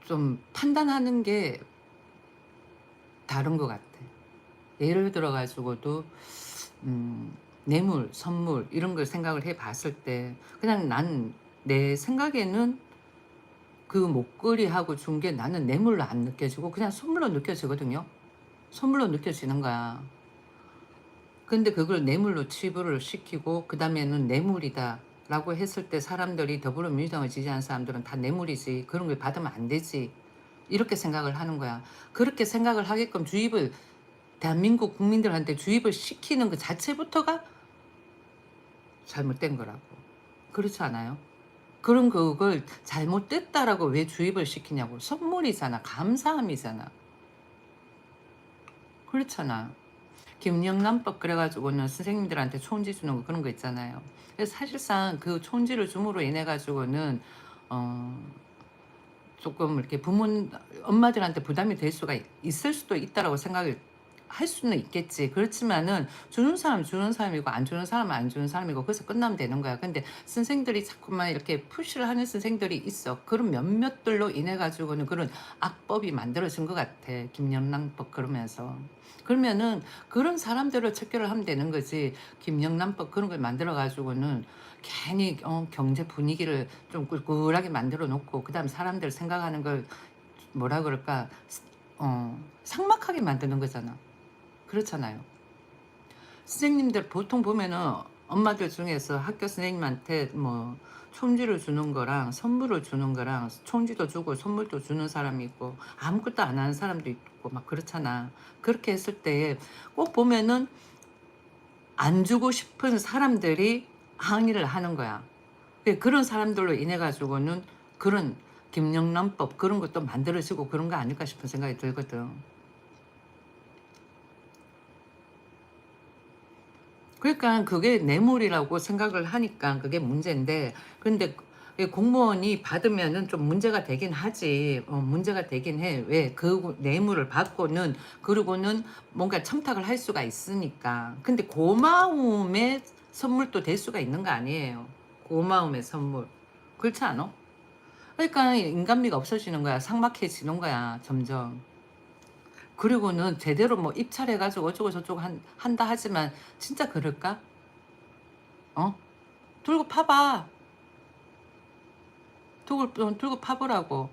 좀 판단하는 게 다른 것 같아. 예를 들어 가지고도 뇌물, 선물 이런 걸 생각을 해 봤을 때 그냥 난 내 생각에는 그 목걸이하고 준 게 나는 뇌물로 안 느껴지고 그냥 선물로 느껴지거든요. 선물로 느껴지는 거야. 근데 그걸 뇌물로 치부를 시키고 그다음에는 "뇌물이다."라고 했을 때 사람들이 더불어민주당을 지지하는 사람들은 "다 뇌물이지. 그런 걸 받으면 안 되지." 이렇게 생각을 하는 거야. 그렇게 생각을 하게끔 주입을 대한민국 국민들한테 주입을 시키는 그 자체부터가 잘못된 거라고. 그렇지 않아요? 그런 그걸 잘못됐다라고 왜 주입을 시키냐고. 선물이잖아. 감사함이잖아. 그렇잖아. 김영란법 그래 가지고는 선생님들한테 촌지 주는 거 그런 거 있잖아요. 그래서 사실상 그 촌지를 줌으로 인해 가지고는 어 조금 이렇게 부모 엄마들한테 부담이 될 수가 있을 수도 있다라고 생각을 할 수는 있겠지. 그렇지만은 주는 사람 주는 사람이고 안 주는 사람은 안 주는 사람이고 거기서 끝나면 되는 거야. 근데 선생들이 자꾸만 이렇게 푸시를 하는 선생들이 있어. 그런 몇몇들로 인해 가지고는 그런 악법이 만들어진 것 같아. 김영란법 그러면서. 그러면은 그런 사람들을 척결을 하면 되는 거지. 김영란법 그런 걸 만들어 가지고는 괜히 경제 분위기를 좀 꿀꿀하게 만들어 놓고 그다음 사람들 생각하는 걸 뭐라 그럴까? 삭막하게 만드는 거잖아. 그렇잖아요. 선생님들 보통 보면은 엄마들 중에서 학교 선생님한테 뭐 촌지를 주는 거랑 선물을 주는 거랑 촌지도 주고 선물도 주는 사람이 있고 아무것도 안 하는 사람도 있고 막 그렇잖아. 그렇게 했을 때 꼭 보면은 안 주고 싶은 사람들이 항의를 하는 거야. 그런 사람들로 인해 가지고는 그런 김영란법 그런 것도 만들어지고 그런 거 아닐까 싶은 생각이 들거든. 그러니까 그게 뇌물이라고 생각을 하니까 그게 문제인데 근데 공무원이 받으면은 좀 문제가 되긴 하지. 문제가 되긴 해. 왜? 그 뇌물을 받고는 그러고는 뭔가 청탁을 할 수가 있으니까. 근데 고마움의 선물도 될 수가 있는 거 아니에요. 고마움의 선물. 그렇지 않아? 그러니까 인간미가 없어지는 거야. 삭막해지는 거야, 점점. 그리고는 제대로 뭐 입찰해 가지고 어쩌고 저쩌고 한다 하지만 진짜 그럴까? 어? 들고 파봐. 들고 파보라고.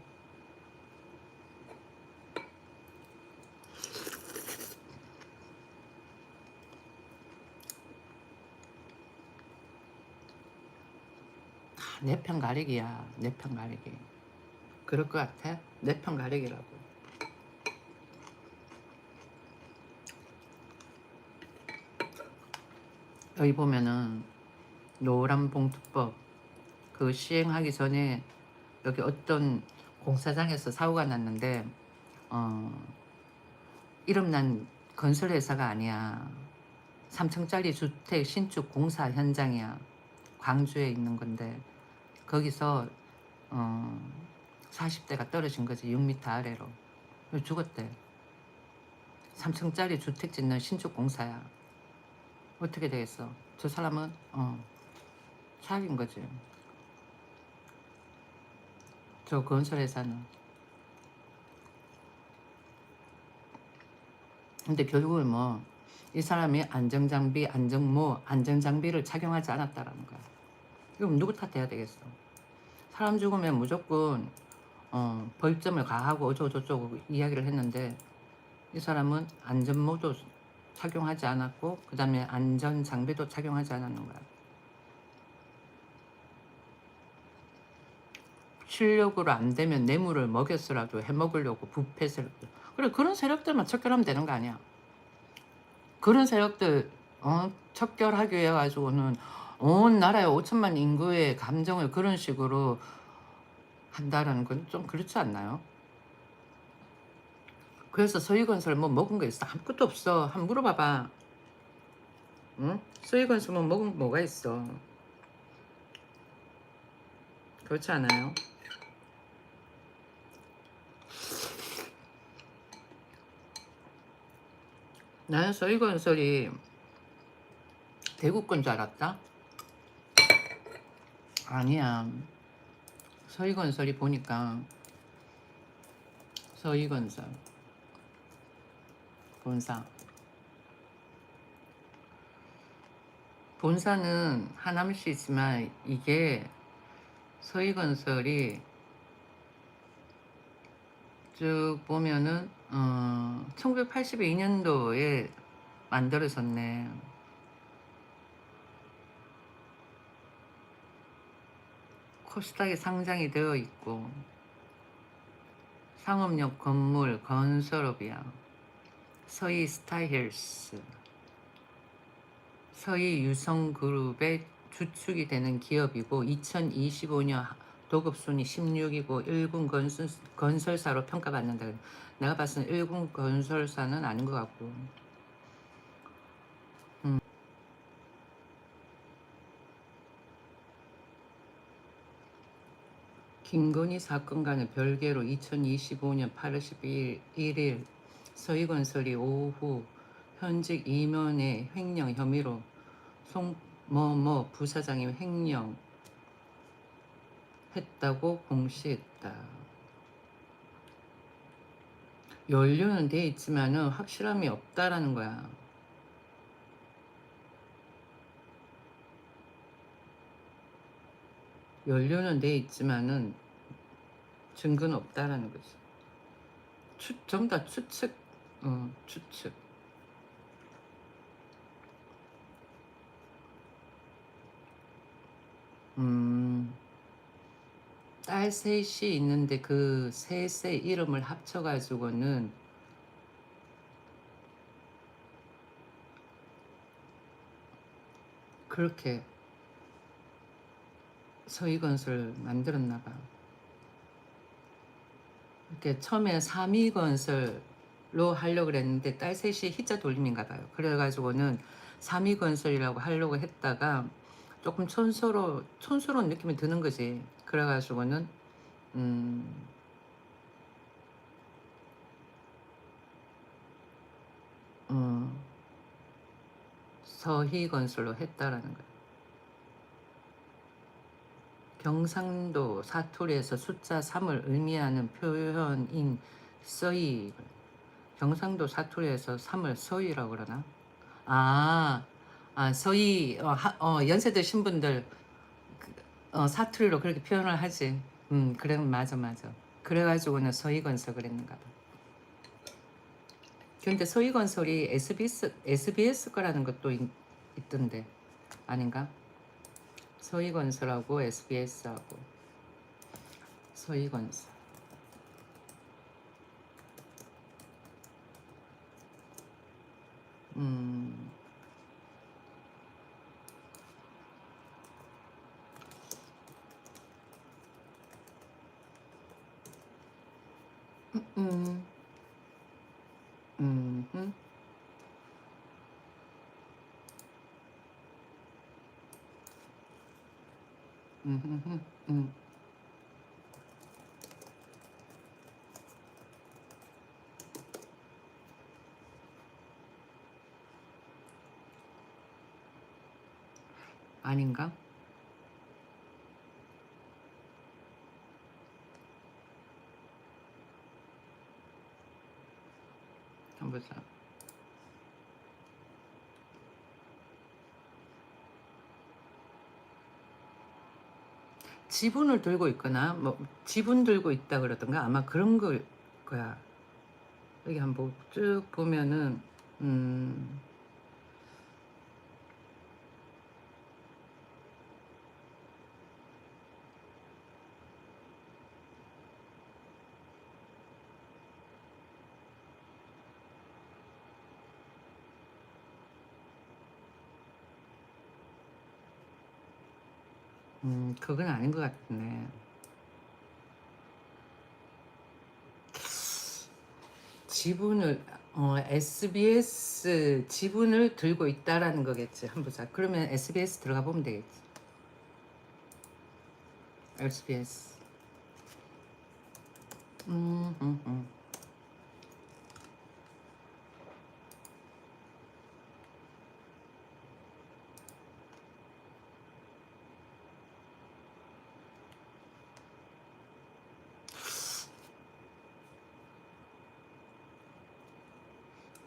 내 편 가리기야. 내 편 가리기. 그럴 것 같아? 내 편 가리기라고. 여기 보면은 노란봉투법 그 시행하기 전에 여기 어떤 공사장에서 사고가 났는데 어 이름난 건설회사가 아니야. 3층짜리 주택 신축 공사 현장이야. 광주에 있는 건데 거기서 어 40대가 떨어진 거지. 6m 아래로. 죽었대. 3층짜리 주택 짓는 신축 공사야. 어떻게 되겠어? 저 사람은 사기인 거지. 저 건설회사는. 근데 결국은 뭐 이 사람이 안전장비를 착용하지 않았다라는 거야. 그럼 누구 탓해야 되겠어? 사람 죽으면 무조건 벌점을 가하고 어쩌고저쩌고 이야기를 했는데 이 사람은 안전모도 착용하지 않았고 그 다음에 안전장비도 착용하지 않았는 거야. 실력으로 안 되면 뇌물을 먹여서라도 해먹으려고 부패 세력들. 그래 그런 세력들만 척결하면 되는 거 아니야. 그런 세력들 척결하기 위해 가지고는 온 나라의 5천만 인구의 감정을 그런 식으로 한다라는 건 좀 그렇지 않나요? 그래서 서희건설 뭐 먹은 거 있어? 아무것도 없어. 한번 물어봐봐. 응? 서희건설 뭐 먹은 거 뭐가 있어? 그렇지 않아요? 나는 서희건설이 대구 건 줄 알았다? 아니야. 서희건설이 보니까 서희건설 본사. 본사는 하남시 있지만 이게 서희건설이 쭉 보면은 1982년도에 만들어졌네. 코스닥에 상장이 되어 있고 상업용 건물 건설업이야. 서희 스타힐스, 서희 유성그룹의 주축이 되는 기업이고 2025년 도급순위 16이고 1군 건설사로 평가받는다. 내가 봤을 때 1군 건설사는 아닌 것 같고. 김건희 사건과는 별개로 2025년 8월 11일 서희건설이 오후 현직 임원의 횡령 혐의로 송某某 부사장이 횡령했다고 공시했다. 연루는 돼 있지만은 확실함이 없다라는 거야. 연루는 돼 있지만은 증거는 없다라는 거지. 전부 다 추측. 추측. 딸 셋이 있는데 그 셋의 이름을 합쳐가지고는 그렇게 서희건설 만들었나 봐. 이렇게 처음에 삼위건설로 하려고 그랬는데 딸 셋이 희자 돌림인가 봐요. 그래가지고는 삼위건설이라고 하려고 했다가 조금 촌스러운 느낌이 드는 거지. 그래가지고는 서희건설로 했다라는 거예요. 경상도 사투리에서 숫자 3을 의미하는 표현인 서희. 경상도 사투리에서 3을 서희라고 그러나? 서희, 연세 드신 분들, 사투리로 그렇게 표현을 하지. 그래, 맞아. 그래가지고는 서희건설 그랬는가 봐. 근데 서희건설이 SBS 거라는 것도 있던데. 아닌가? 서희건설하고 SBS하고. 서희건설. 음. 음. 음. 음. 아닌가? 한번 보자. 지분을 들고 있거나 뭐 지분 들고 있다 그러던가 아마 그런 걸 거야. 여기 한번 쭉 보면은 그건 아닌 것 같네. 지분을 SBS 지분을 들고 있다라는 거겠지. 한번 보자. 그러면 SBS 들어가 보면 되겠지. SBS. 음, 음, 음.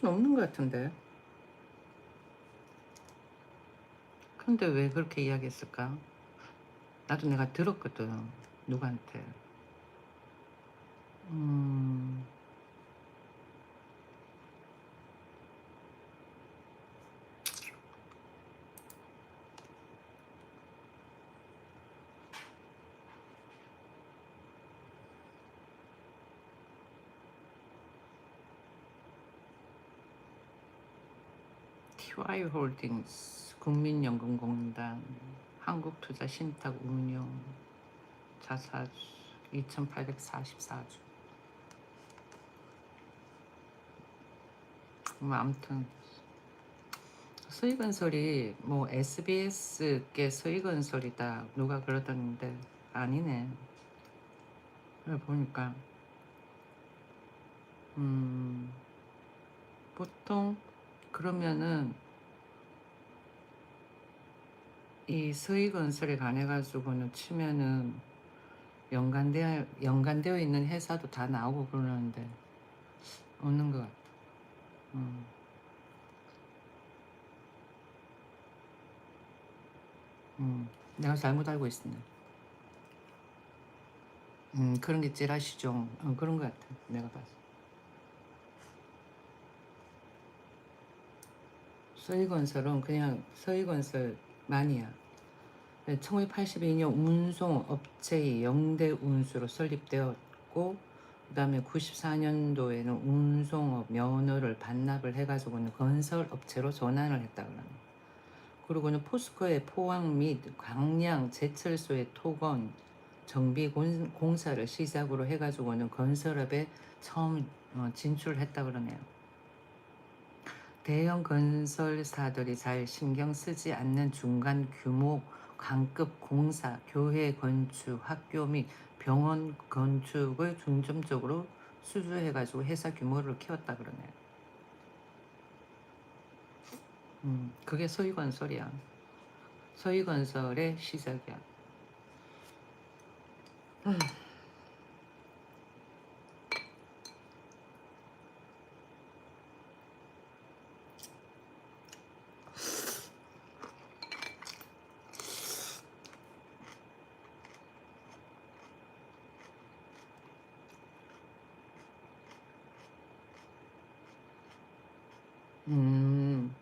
없는 것 같은데. 근데 왜 그렇게 이야기했을까? 나도 내가 들었거든. 누구한테. 음, TY 홀딩스, 국민연금공단, 한국투자신탁 운용, 자사주 2844주. 뭐 아무튼 서희건설이 뭐 SBS계 서희건설이다 누가 그러던데 아니네. 그래 보니까 음, 보통 그러면은 이 서희건설에 관해 가지고는 치면은 연관되어 있는 회사도 다 나오고 그러는데 없는 것 같아. 음, 내가 잘못 알고 있었네. 그런 게 찌라시죠. 그런 것 같아. 내가 봐서. 서희건설은 그냥 서희건설만이야. 1982년 운송업체의 영대 운수로 설립되었고 그 다음에 94년도에는 운송업 면허를 반납을 해가지고는 건설업체로 전환을 했다 그러네. 그리고는 포스코의 포항 및 광양 제철소의 토건 정비 공사를 시작으로 해가지고는 건설업에 처음 진출했다 그러네요. 대형 건설사들이 잘 신경 쓰지 않는 중간 규모 광급 공사, 교회 건축, 학교 및 병원 건축을 중점적으로 수주해가지고 회사 규모를 키웠다 그러네요. 그게 서희건설이야. 서희건설의 시작이야. 음,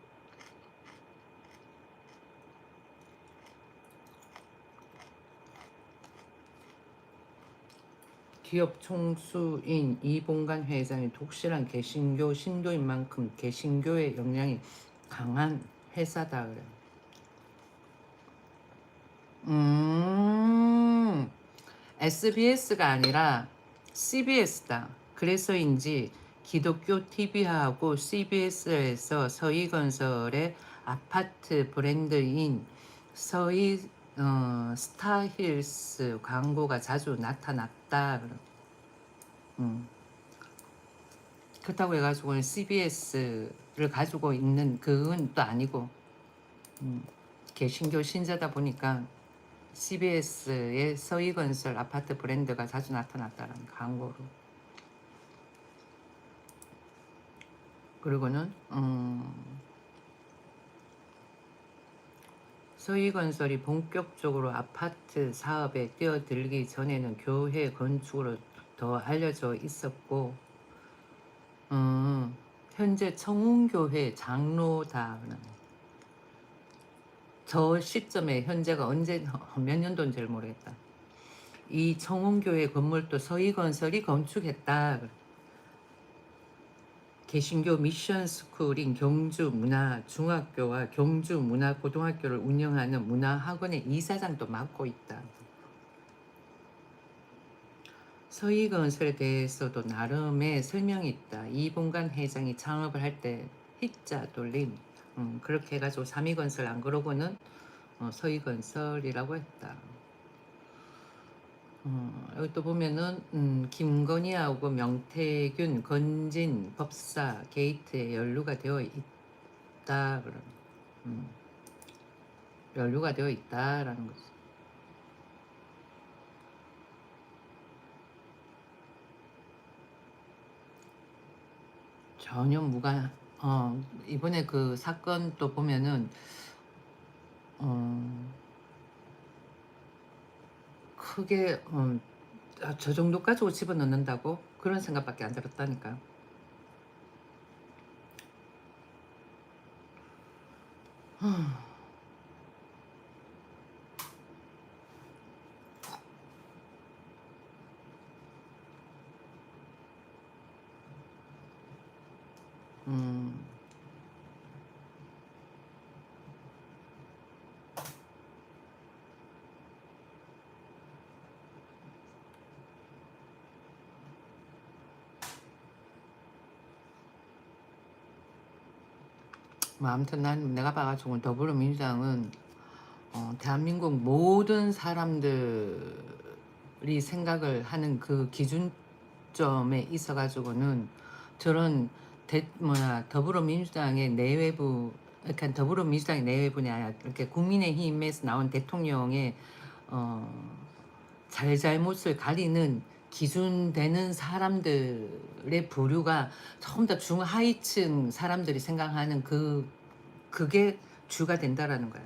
기업 총수인 이봉관 회장이 독실한 개신교 신도인 만큼 개신교의 영향이 강한 회사다 그래. SBS가 아니라 CBS다. 그래서인지 기독교 TV하고 CBS에서 서희건설의 아파트 브랜드인 서희 스타힐스 광고가 자주 나타났다. 음. 그렇다고 해가지고 CBS를 가지고 있는 그건 또 아니고 개신교 신자다 보니까 CBS의 서희건설 아파트 브랜드가 자주 나타났다는 광고로. 그리고는 서희건설이 본격적으로 아파트 사업에 뛰어들기 전에는 교회 건축으로 더 알려져 있었고 현재 청운교회 장로다. 저 시점에 현재가 언제 몇 년도인지를 모르겠다. 이 청운교회 건물도 서희건설이 건축했다. 개신교 미션스쿨인 경주문화중학교와 경주문화고등학교를 운영하는 문화학원의 이사장도 맡고 있다. 서희건설에 대해서도 나름의 설명이 있다. 이봉관 회장이 창업을 할 때 희자 돌림 그렇게 해가지고 삼위건설 안 그러고는 서희건설이라고 했다. 여기 또 보면은 김건희하고 명태균, 건진, 법사 게이트에 연루가 되어 있다. 그런 연루가 되어 있다라는 거지. 전혀 이번에 그 사건 또 보면은 어 크게 저 정도 가지고 집어넣는다고? 그런 생각밖에 안 들었다니까. 음. 뭐 아무튼 난 내가 봐 가지고 더불어민주당은 대한민국 모든 사람들이 생각을 하는 그 기준점에 있어 가지고는 저런 더불어민주당의 내외부, 그러니까 더불어민주당의 내외분이 아니라 이렇게 국민의힘에서 나온 대통령의 어 잘잘못을 가리는 기준 되는 사람들의 부류가 조금 더 중하위층 사람들이 생각하는 그게 주가 된다라는 거야.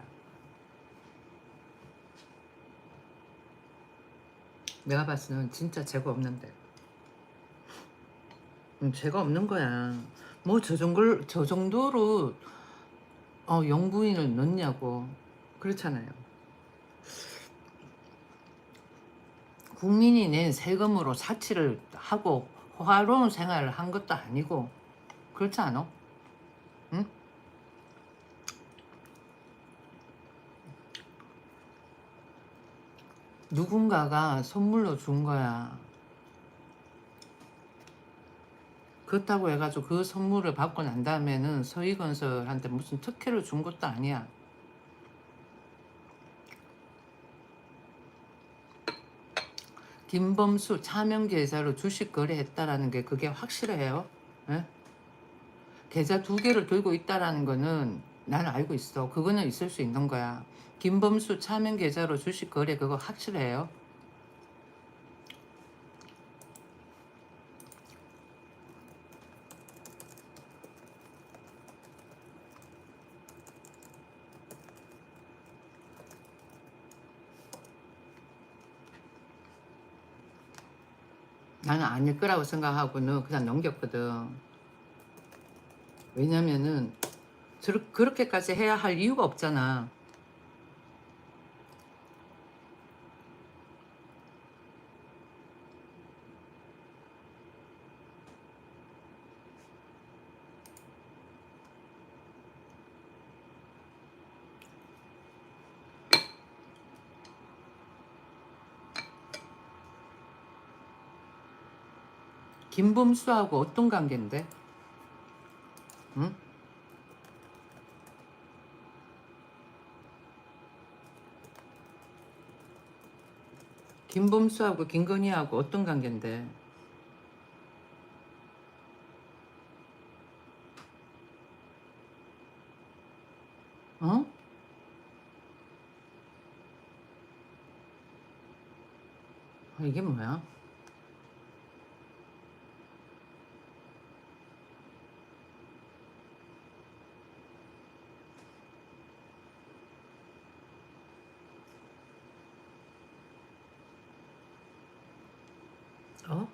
내가 봤을 때는 진짜 죄가 없는데. 죄가 없는 거야. 뭐 저 정도로 영부인을 넣냐고. 그렇잖아요. 국민이 낸 세금으로 사치를 하고 호화로운 생활을 한 것도 아니고 그렇지 않아? 응? 누군가가 선물로 준 거야. 그렇다고 해가지고 그 선물을 받고 난 다음에는 서희건설한테 무슨 특혜를 준 것도 아니야. 김범수 차명 계좌로 주식 거래했다라는 게 그게 확실해요? 예? 계좌 두 개를 들고 있다라는 거는 나는 알고 있어. 그거는 있을 수 있는 거야. 김범수 차명 계좌로 주식 거래 그거 확실해요? 나는 아닐 거라고 생각하고는 그냥 넘겼거든. 왜냐면은 그렇게까지 해야 할 이유가 없잖아. 김범수하고 어떤 관계인데? 응? 김범수하고 김건희하고 어떤 관계인데? 어? 이게 뭐야? 어?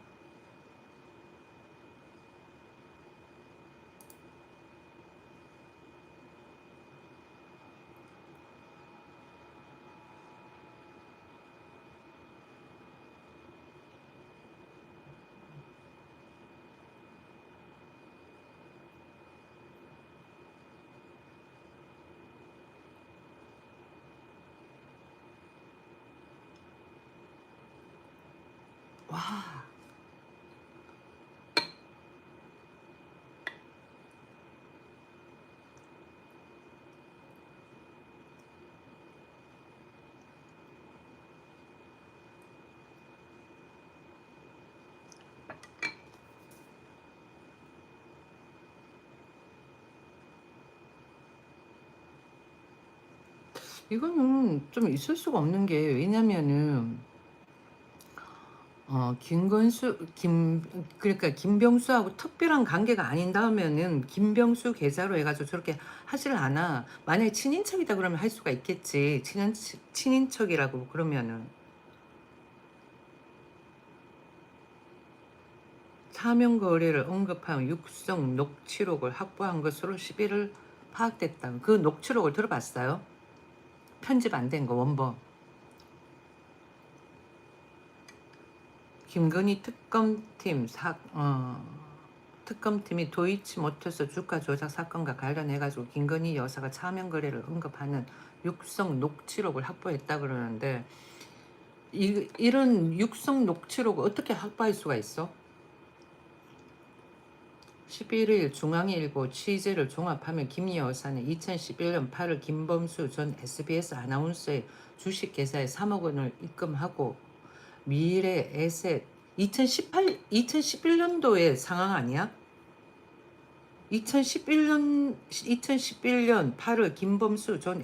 와, 이거는 좀 있을 수가 없는 게 왜냐면은 그러니까 김병수하고 특별한 관계가 아닌 다음에는 김병수 계좌로 해가지고 저렇게 하질 않아. 만약에 친인척이다 그러면 할 수가 있겠지. 친인척이라고 그러면은. 사명 거래를 언급한 육성 녹취록을 확보한 것으로 11일 파악됐다. 그 녹취록을 들어봤어요? 편집 안 된 거 원본. 김건희 특검팀이 도이치모터스 주가 조작 사건과 관련해가지고 김건희 여사가 차명 거래를 언급하는 육성 녹취록을 확보했다 그러는데 이런 육성 녹취록을 어떻게 확보할 수가 있어? 11일 중앙일보 취재를 종합하면 김 여사는 2011년 8월 김범수 전 SBS 아나운서의 주식 계좌에 3억 원을 입금하고 미래 에셋 2011년도의 상황 아니야? 2011년 8월 김범수 전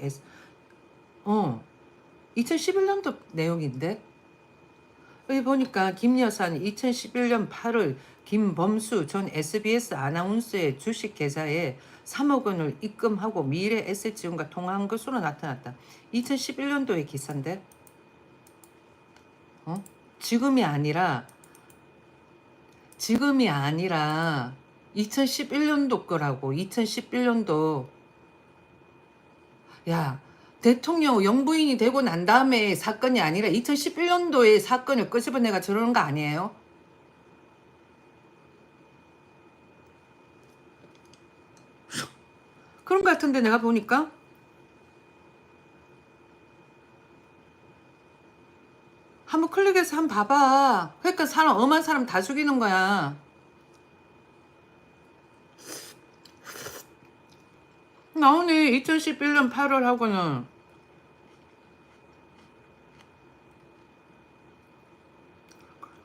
2011년도 내용인데 여기 보니까 김 여사는 2011년 8월 김범수 전 SBS 아나운서의 주식 계좌에 3억 원을 입금하고 미래 에셋 지원과 통화한 것으로 나타났다. 2011년도의 기사인데 지금이 아니라 2011년도 거라고. 2011년도. 야, 대통령 영부인이 되고 난 다음에 사건이 아니라 2011년도에 사건을 끄집어내가 저러는 거 아니에요? 그런 거 같은데 내가 보니까 한번 클릭해서 한번 봐봐. 그러니까 엄한 사람 다 죽이는 거야. 나오네. 2011년 8월 하고는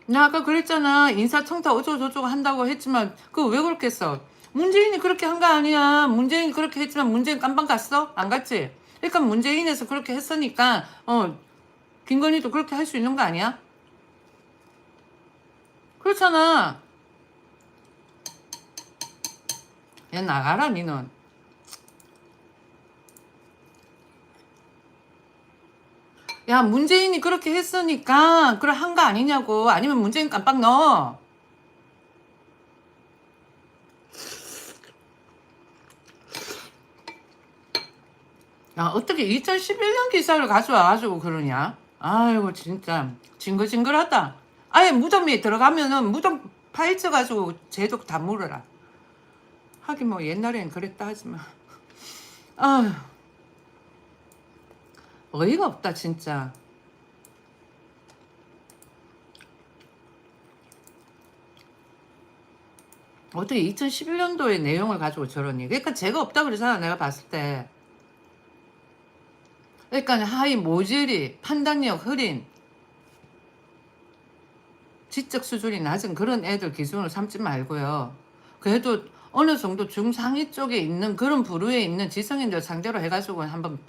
나 아까 그랬잖아. 인사청탁 어쩌고저쩌고 한다고 했지만 그거 왜 그렇게 써? 문재인이 그렇게 한 거 아니야. 문재인이 그렇게 했지만 문재인 깜빵 갔어? 안 갔지? 그러니까 문재인에서 그렇게 했으니까 김건희도 그렇게 할 수 있는 거 아니야? 그렇잖아. 야 나가라 니는. 야 문재인이 그렇게 했으니까 그래 한 거 아니냐고. 아니면 문재인 깜빡 넣어. 야 어떻게 2011년 기사를 가져와가지고 그러냐. 아이고 진짜 징글징글하다. 아예 무덤에 들어가면은 무덤 파헤쳐 가지고 쟤도 다 물어라. 하긴 뭐 옛날엔 그랬다 하지만 아휴 어이가 없다 진짜. 어떻게 2011년도의 내용을 가지고 저러니. 그러니까 죄가 없다 그러잖아 내가 봤을 때. 그러니까 하이 모질이 판단력 흐린 지적 수준이 낮은 그런 애들 기준으로 삼지 말고요. 그래도 어느 정도 중상위 쪽에 있는 그런 부류에 있는 지성인들 상대로 해가지고 한번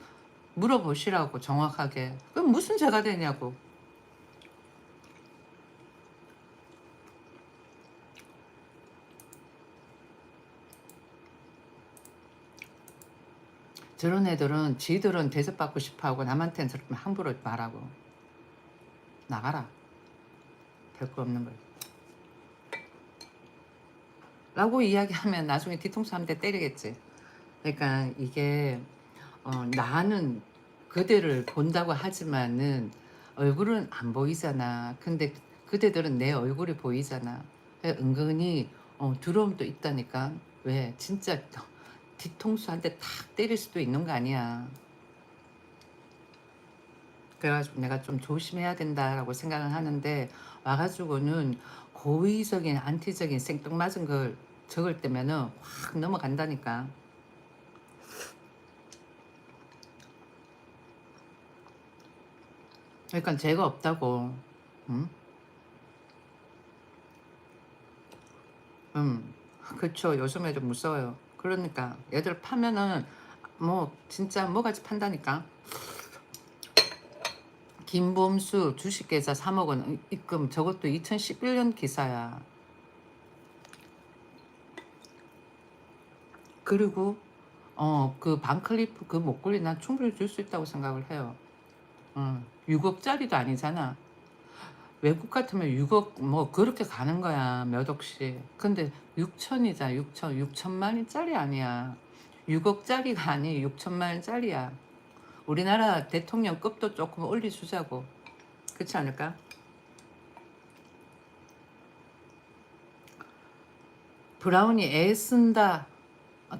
물어보시라고 정확하게. 그럼 무슨 죄가 되냐고. 저런 애들은 지들은 대접받고 싶어하고 남한테는 저렇게 함부로 말하고. 나가라. 별거 없는 걸. 라고 이야기하면 나중에 뒤통수 한 대 때리겠지. 그러니까 이게 나는 그대를 본다고 하지만은 얼굴은 안 보이잖아. 근데 그대들은 내 얼굴이 보이잖아. 은근히 두려움도 있다니까. 왜 진짜 뒤통수 한 대 탁 때릴 수도 있는 거 아니야. 그래가지고 내가 좀 조심해야 된다라고 생각을 하는데 와가지고는 고의적인 안티적인 생뚱맞은 걸 적을 때면은 확 넘어간다니까. 그러니까 죄가 없다고. 응? 그쵸. 요즘 애들 무서워요. 그러니까 애들 파면은 뭐 진짜 뭐가지 판다니까. 김범수 주식계좌 3억 원 입금. 저것도 2011년 기사야. 그리고 그 반클리프 그 목걸이 난 충분히 줄 수 있다고 생각을 해요. 6억짜리도 아니잖아. 외국 같으면 6억 뭐 그렇게 가는 거야, 몇 억씩. 근데 6천이자 6천만 원짜리 아니야. 6억짜리가 아니 6천만 원짜리야. 우리나라 대통령급도 조금 올려주자고. 그렇지 않을까? 브라운이 애쓴다.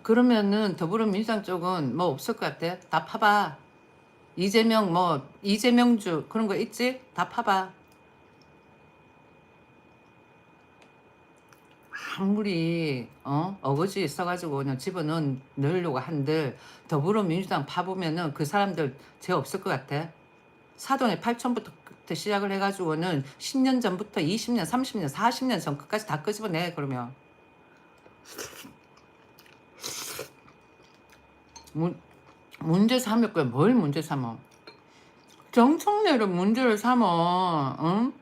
그러면은 더불어민주당 쪽은 뭐 없을 것 같아. 다 파봐. 이재명 뭐 이재명주 그런 거 있지? 다 파봐. 아무리 어거지 있어가지고 그냥 집어넣으려고 한들 더불어민주당 파보면은 그 사람들 죄 없을 것 같아. 사돈의 8천부터 시작을 해가지고는 10년 전부터 20년, 30년, 40년 전 끝까지 다 끄집어내. 그러면 문제 삼을 거야. 뭘 문제 삼어? 정청래를 문제를 삼어. 응?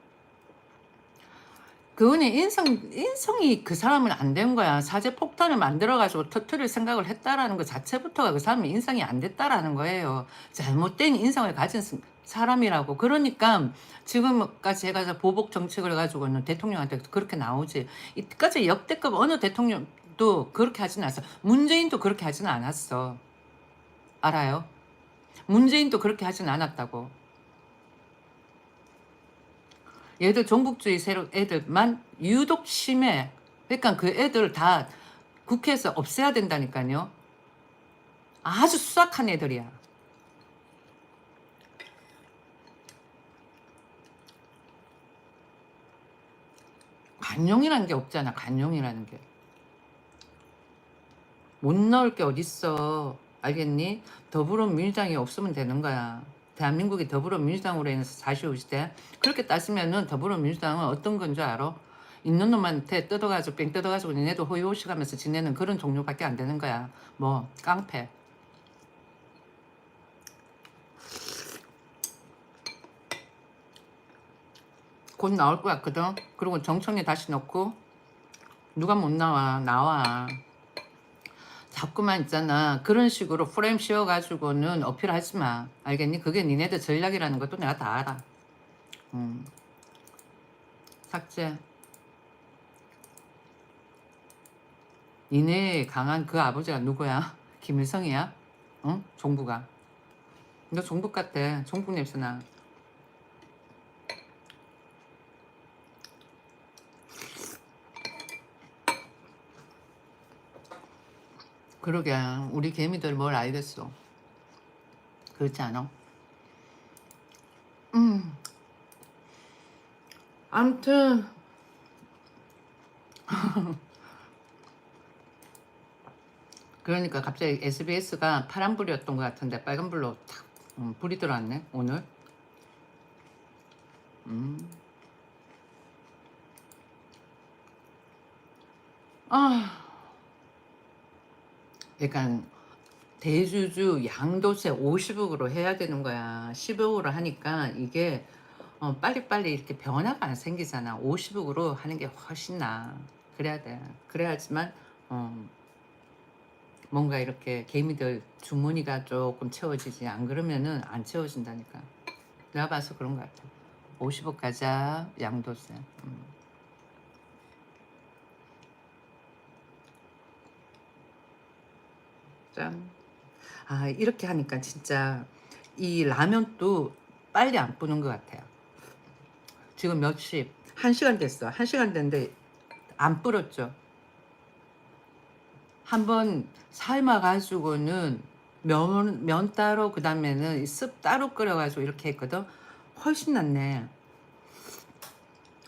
그거는 인성이 그 사람은 안 된 거야. 사제 폭탄을 만들어가지고 터트릴 생각을 했다라는 것 자체부터가 그 사람은 인성이 안 됐다라는 거예요. 잘못된 인성을 가진 사람이라고. 그러니까 지금까지 해가지고 보복 정책을 해가지고는 대통령한테 그렇게 나오지. 이때까지 역대급 어느 대통령도 그렇게 하지는 않았어. 문재인도 그렇게 하지는 않았어. 알아요? 문재인도 그렇게 하지는 않았다고. 얘들 종북주의 세력 애들만 유독 심해. 그러니까 그 애들 다 국회에서 없애야 된다니까요. 아주 수악한 애들이야. 관용이라는 게 없잖아. 관용이라는 게. 못 넣을 게 어딨어. 알겠니? 더불어민주당이 없으면 되는 거야. 대한민국이 더불어민주당으로 인해서 45시대. 그렇게 따지면은 더불어민주당은 어떤 건 줄 알아? 있는 놈한테 뜯어가지고 뺑 뜯어가지고 니네도 호의호식 하면서 지내는 그런 종류밖에 안 되는 거야. 뭐 깡패. 곧 나올 것 같거든. 그리고 정청래 다시 넣고 누가 못 나와. 나와. 자꾸만 있잖아. 그런 식으로 프레임 씌워가지고는 어필하지 마. 알겠니? 그게 니네들 전략이라는 것도 내가 다 알아. 삭제. 니네 강한 그 아버지가 누구야? 김일성이야? 응? 종부가. 너 종북 같아. 종북 냄새나. 그러게. 우리 개미들 뭘 알겠어. 그렇지 않아? 아무튼 그러니까 갑자기 SBS가 파란불이었던 것 같은데 빨간불로 탁 불이 들어왔네 오늘. 아, 그러니까 대주주 양도세 50억으로 해야 되는 거야. 10억으로 하니까 이게 빨리빨리 이렇게 변화가 안 생기잖아. 50억으로 하는 게 훨씬 나아. 그래야 돼. 그래야지만 뭔가 이렇게 개미들 주머니가 조금 채워지지. 안 그러면은 안 채워진다니까. 내가 봐서 그런 것 같아. 50억 가자 양도세. 짠. 아 이렇게 하니까 진짜 이 라면도 빨리 안 뿌는 것 같아요. 지금 몇 시? 1시간 됐어. 1시간 됐는데 안 불었죠. 한번 삶아가지고는 면 따로 그 다음에는 습 따로 끓여가지고 이렇게 했거든. 훨씬 낫네.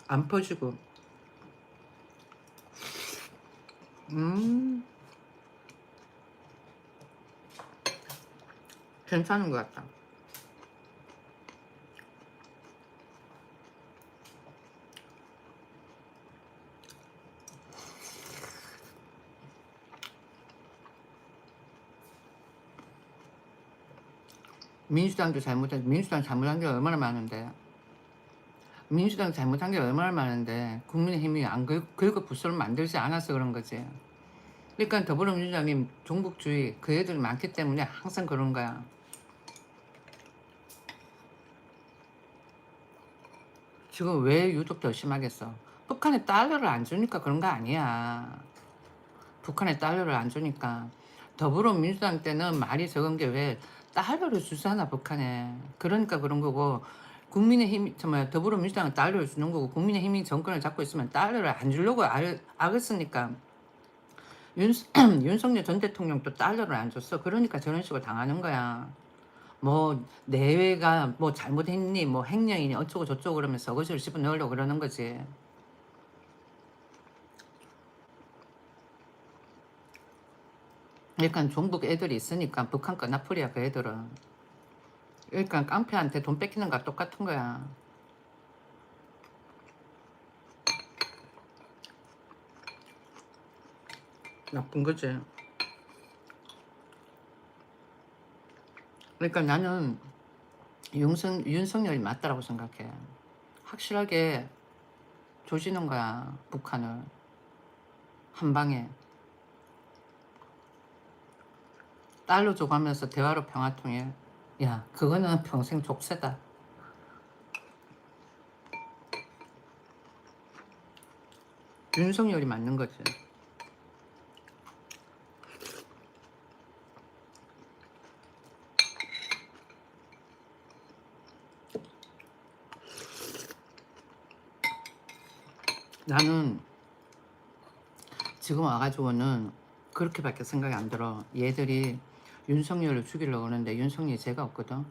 안 퍼지고. 괜찮은 것 같다. 민주당도 잘못한 민주당 잘못한 게 얼마나 많은데 민주당 잘못한 게 얼마나 많은데 국민의힘이 안 긁어 부스를 만들지 않아서 그런 거지. 그러니까 더불어민주당이 종북주의 그 애들이 많기 때문에 항상 그런 거야. 지금 왜 유독 더 심하겠어? 북한에 달러를 안 주니까 그런 거 아니야. 북한에 달러를 안 주니까. 더불어민주당 때는 말이 적은 게 왜 달러를 주잖아 북한에. 그러니까 그런 거고 국민의힘 정말 더불어민주당은 달러를 주는 거고 국민의힘이 정권을 잡고 있으면 달러를 안 주려고 알았으니까 윤석열 전 대통령도 달러를 안 줬어. 그러니까 저런 식으로 당하는 거야. 뭐 내외가 뭐 잘못했니 뭐 횡령이니 어쩌고 저쩌고 그러면서 어거지를 집어넣으려고 그러는 거지. 그러니까 종북 애들이 있으니까 북한 꺼나풀이야 그 애들은. 그러니까 깡패한테 돈 뺏기는 거랑 똑같은 거야. 나쁜 거지. 그러니까 나는 윤석열이 맞다라고 생각해. 확실하게 조지는 거야 북한을 한 방에. 달러 줘가면서 대화로 평화통일. 야 그거는 평생 족쇄다. 윤석열이 맞는 거지. 나는 지금 와가지고는 그렇게밖에 생각이 안 들어. 얘들이 윤석열을 죽이려고 하는데 윤석열이 죄가 없거든.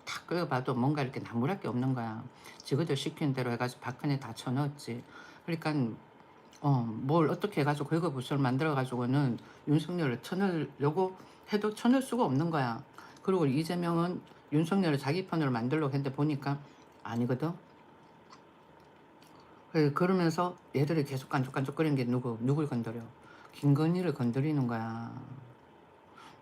다 끌어봐도 뭔가 이렇게 나무랄 게 없는 거야. 지그들 시키는 대로 해가지고 박근혜 다 쳐넣었지. 그러니까 뭘 어떻게 해가지고 긁어부스를 만들어가지고는 윤석열을 쳐넣으려고 해도 쳐넣을 수가 없는 거야. 그리고 이재명은 윤석열을 자기 편으로 만들려고 했는데 보니까 아니거든. 그러면서 얘들이 계속 깐족깐족거리는 게 누굴 건드려? 김건희를 건드리는 거야.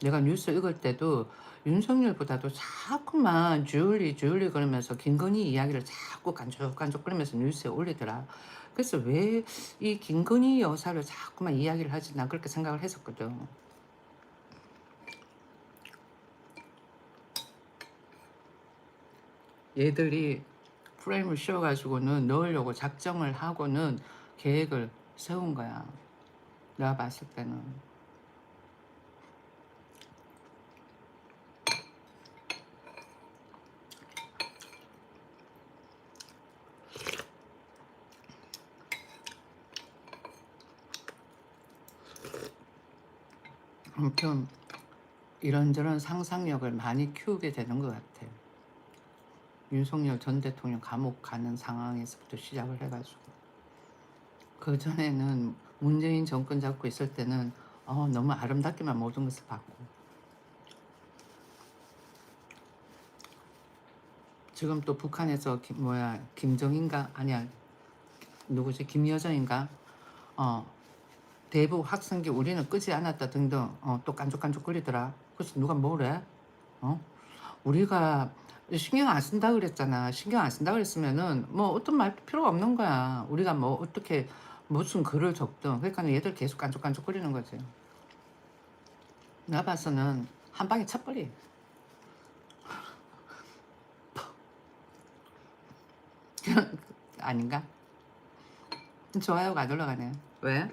내가 뉴스 읽을 때도 윤석열보다도 자꾸만 주얼리 그러면서 김건희 이야기를 자꾸 간족간족거리면서 뉴스에 올리더라. 그래서 왜 이 김건희 여사를 자꾸만 이야기를 하지? 난 그렇게 생각을 했었거든. 얘들이 프레임을 씌워가지고는 넣으려고 작정을 하고는 계획을 세운 거야. 내가 봤을 때는. 아무튼 이런저런 상상력을 많이 키우게 되는 것 같아. 윤석열 전 대통령 감옥 가는 상황에서부터 시작을 해가지고 그전에는 문재인 정권 잡고 있을 때는 너무 아름답게만 모든 것을 봤고 지금 또 북한에서 김정인가 아니야 누구지 김여정인가 어 대북 학생기 우리는 끄지 않았다 등등 또 깐족깐족거리더라. 그래서 누가 뭐래? 어? 우리가 신경 안 쓴다 그랬잖아. 신경 안 쓴다 그랬으면은 뭐 어떤 말도 필요가 없는 거야. 우리가 뭐 어떻게 무슨 글을 적든 그러니까 얘들 계속 깐족깐족거리는 거지. 내가 봐서는 한 방에 쳐버리. 아닌가? 좋아요가 안 올라가네. 왜?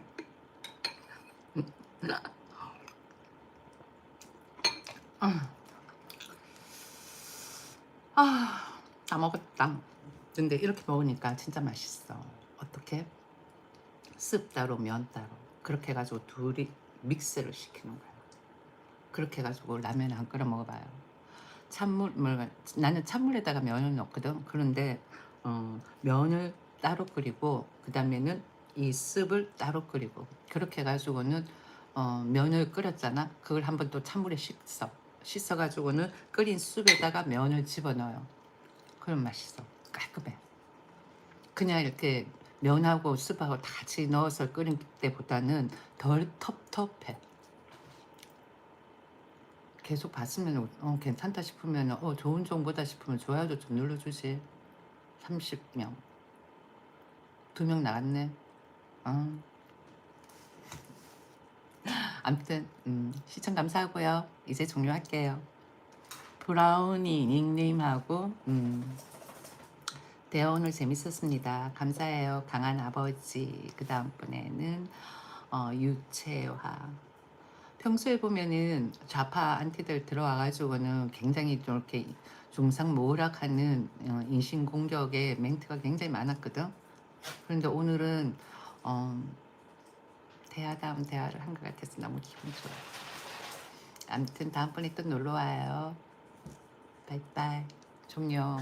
다 먹었다. 근데 이렇게 먹으니까 진짜 맛있어. 어떻게? 습 따로 면 따로 그렇게 해가지고 둘이 믹스를 시키는 거야. 그렇게 해가지고 라면 안 끓여 먹어봐요. 나는 찬물에다가 면을 넣거든. 그런데 면을 따로 끓이고 그 다음에는 이 습을 따로 끓이고 그렇게 해가지고는 면을 끓였잖아. 그걸 한번 또 찬물에 씻어가지고는 끓인 숲에다가 면을 집어넣어요. 그럼 맛있어. 깔끔해. 그냥 이렇게 면하고 습하고 다 같이 넣어서 끓인 때보다는 덜 텁텁해. 계속 봤으면 괜찮다 싶으면 좋은 정보다 싶으면 좋아요도 좀 눌러주지. 30명. 2명 나갔네. 어. 아무튼 시청 감사하고요. 이제 종료할게요. 브라우니 닉네임하고 대화 오늘 재밌었습니다. 감사해요. 강한 아버지. 그 다음번에는 유채화. 평소에 보면은 좌파 안티들 들어와가지고는 굉장히 좀 이렇게 중상모략하는 인신공격의 멘트가 굉장히 많았거든. 그런데 오늘은 대화다운 대화를 한 것 같아서 너무 기분 좋아요. 아무튼 다음번에 또 놀러와요. 바이바이. 종료.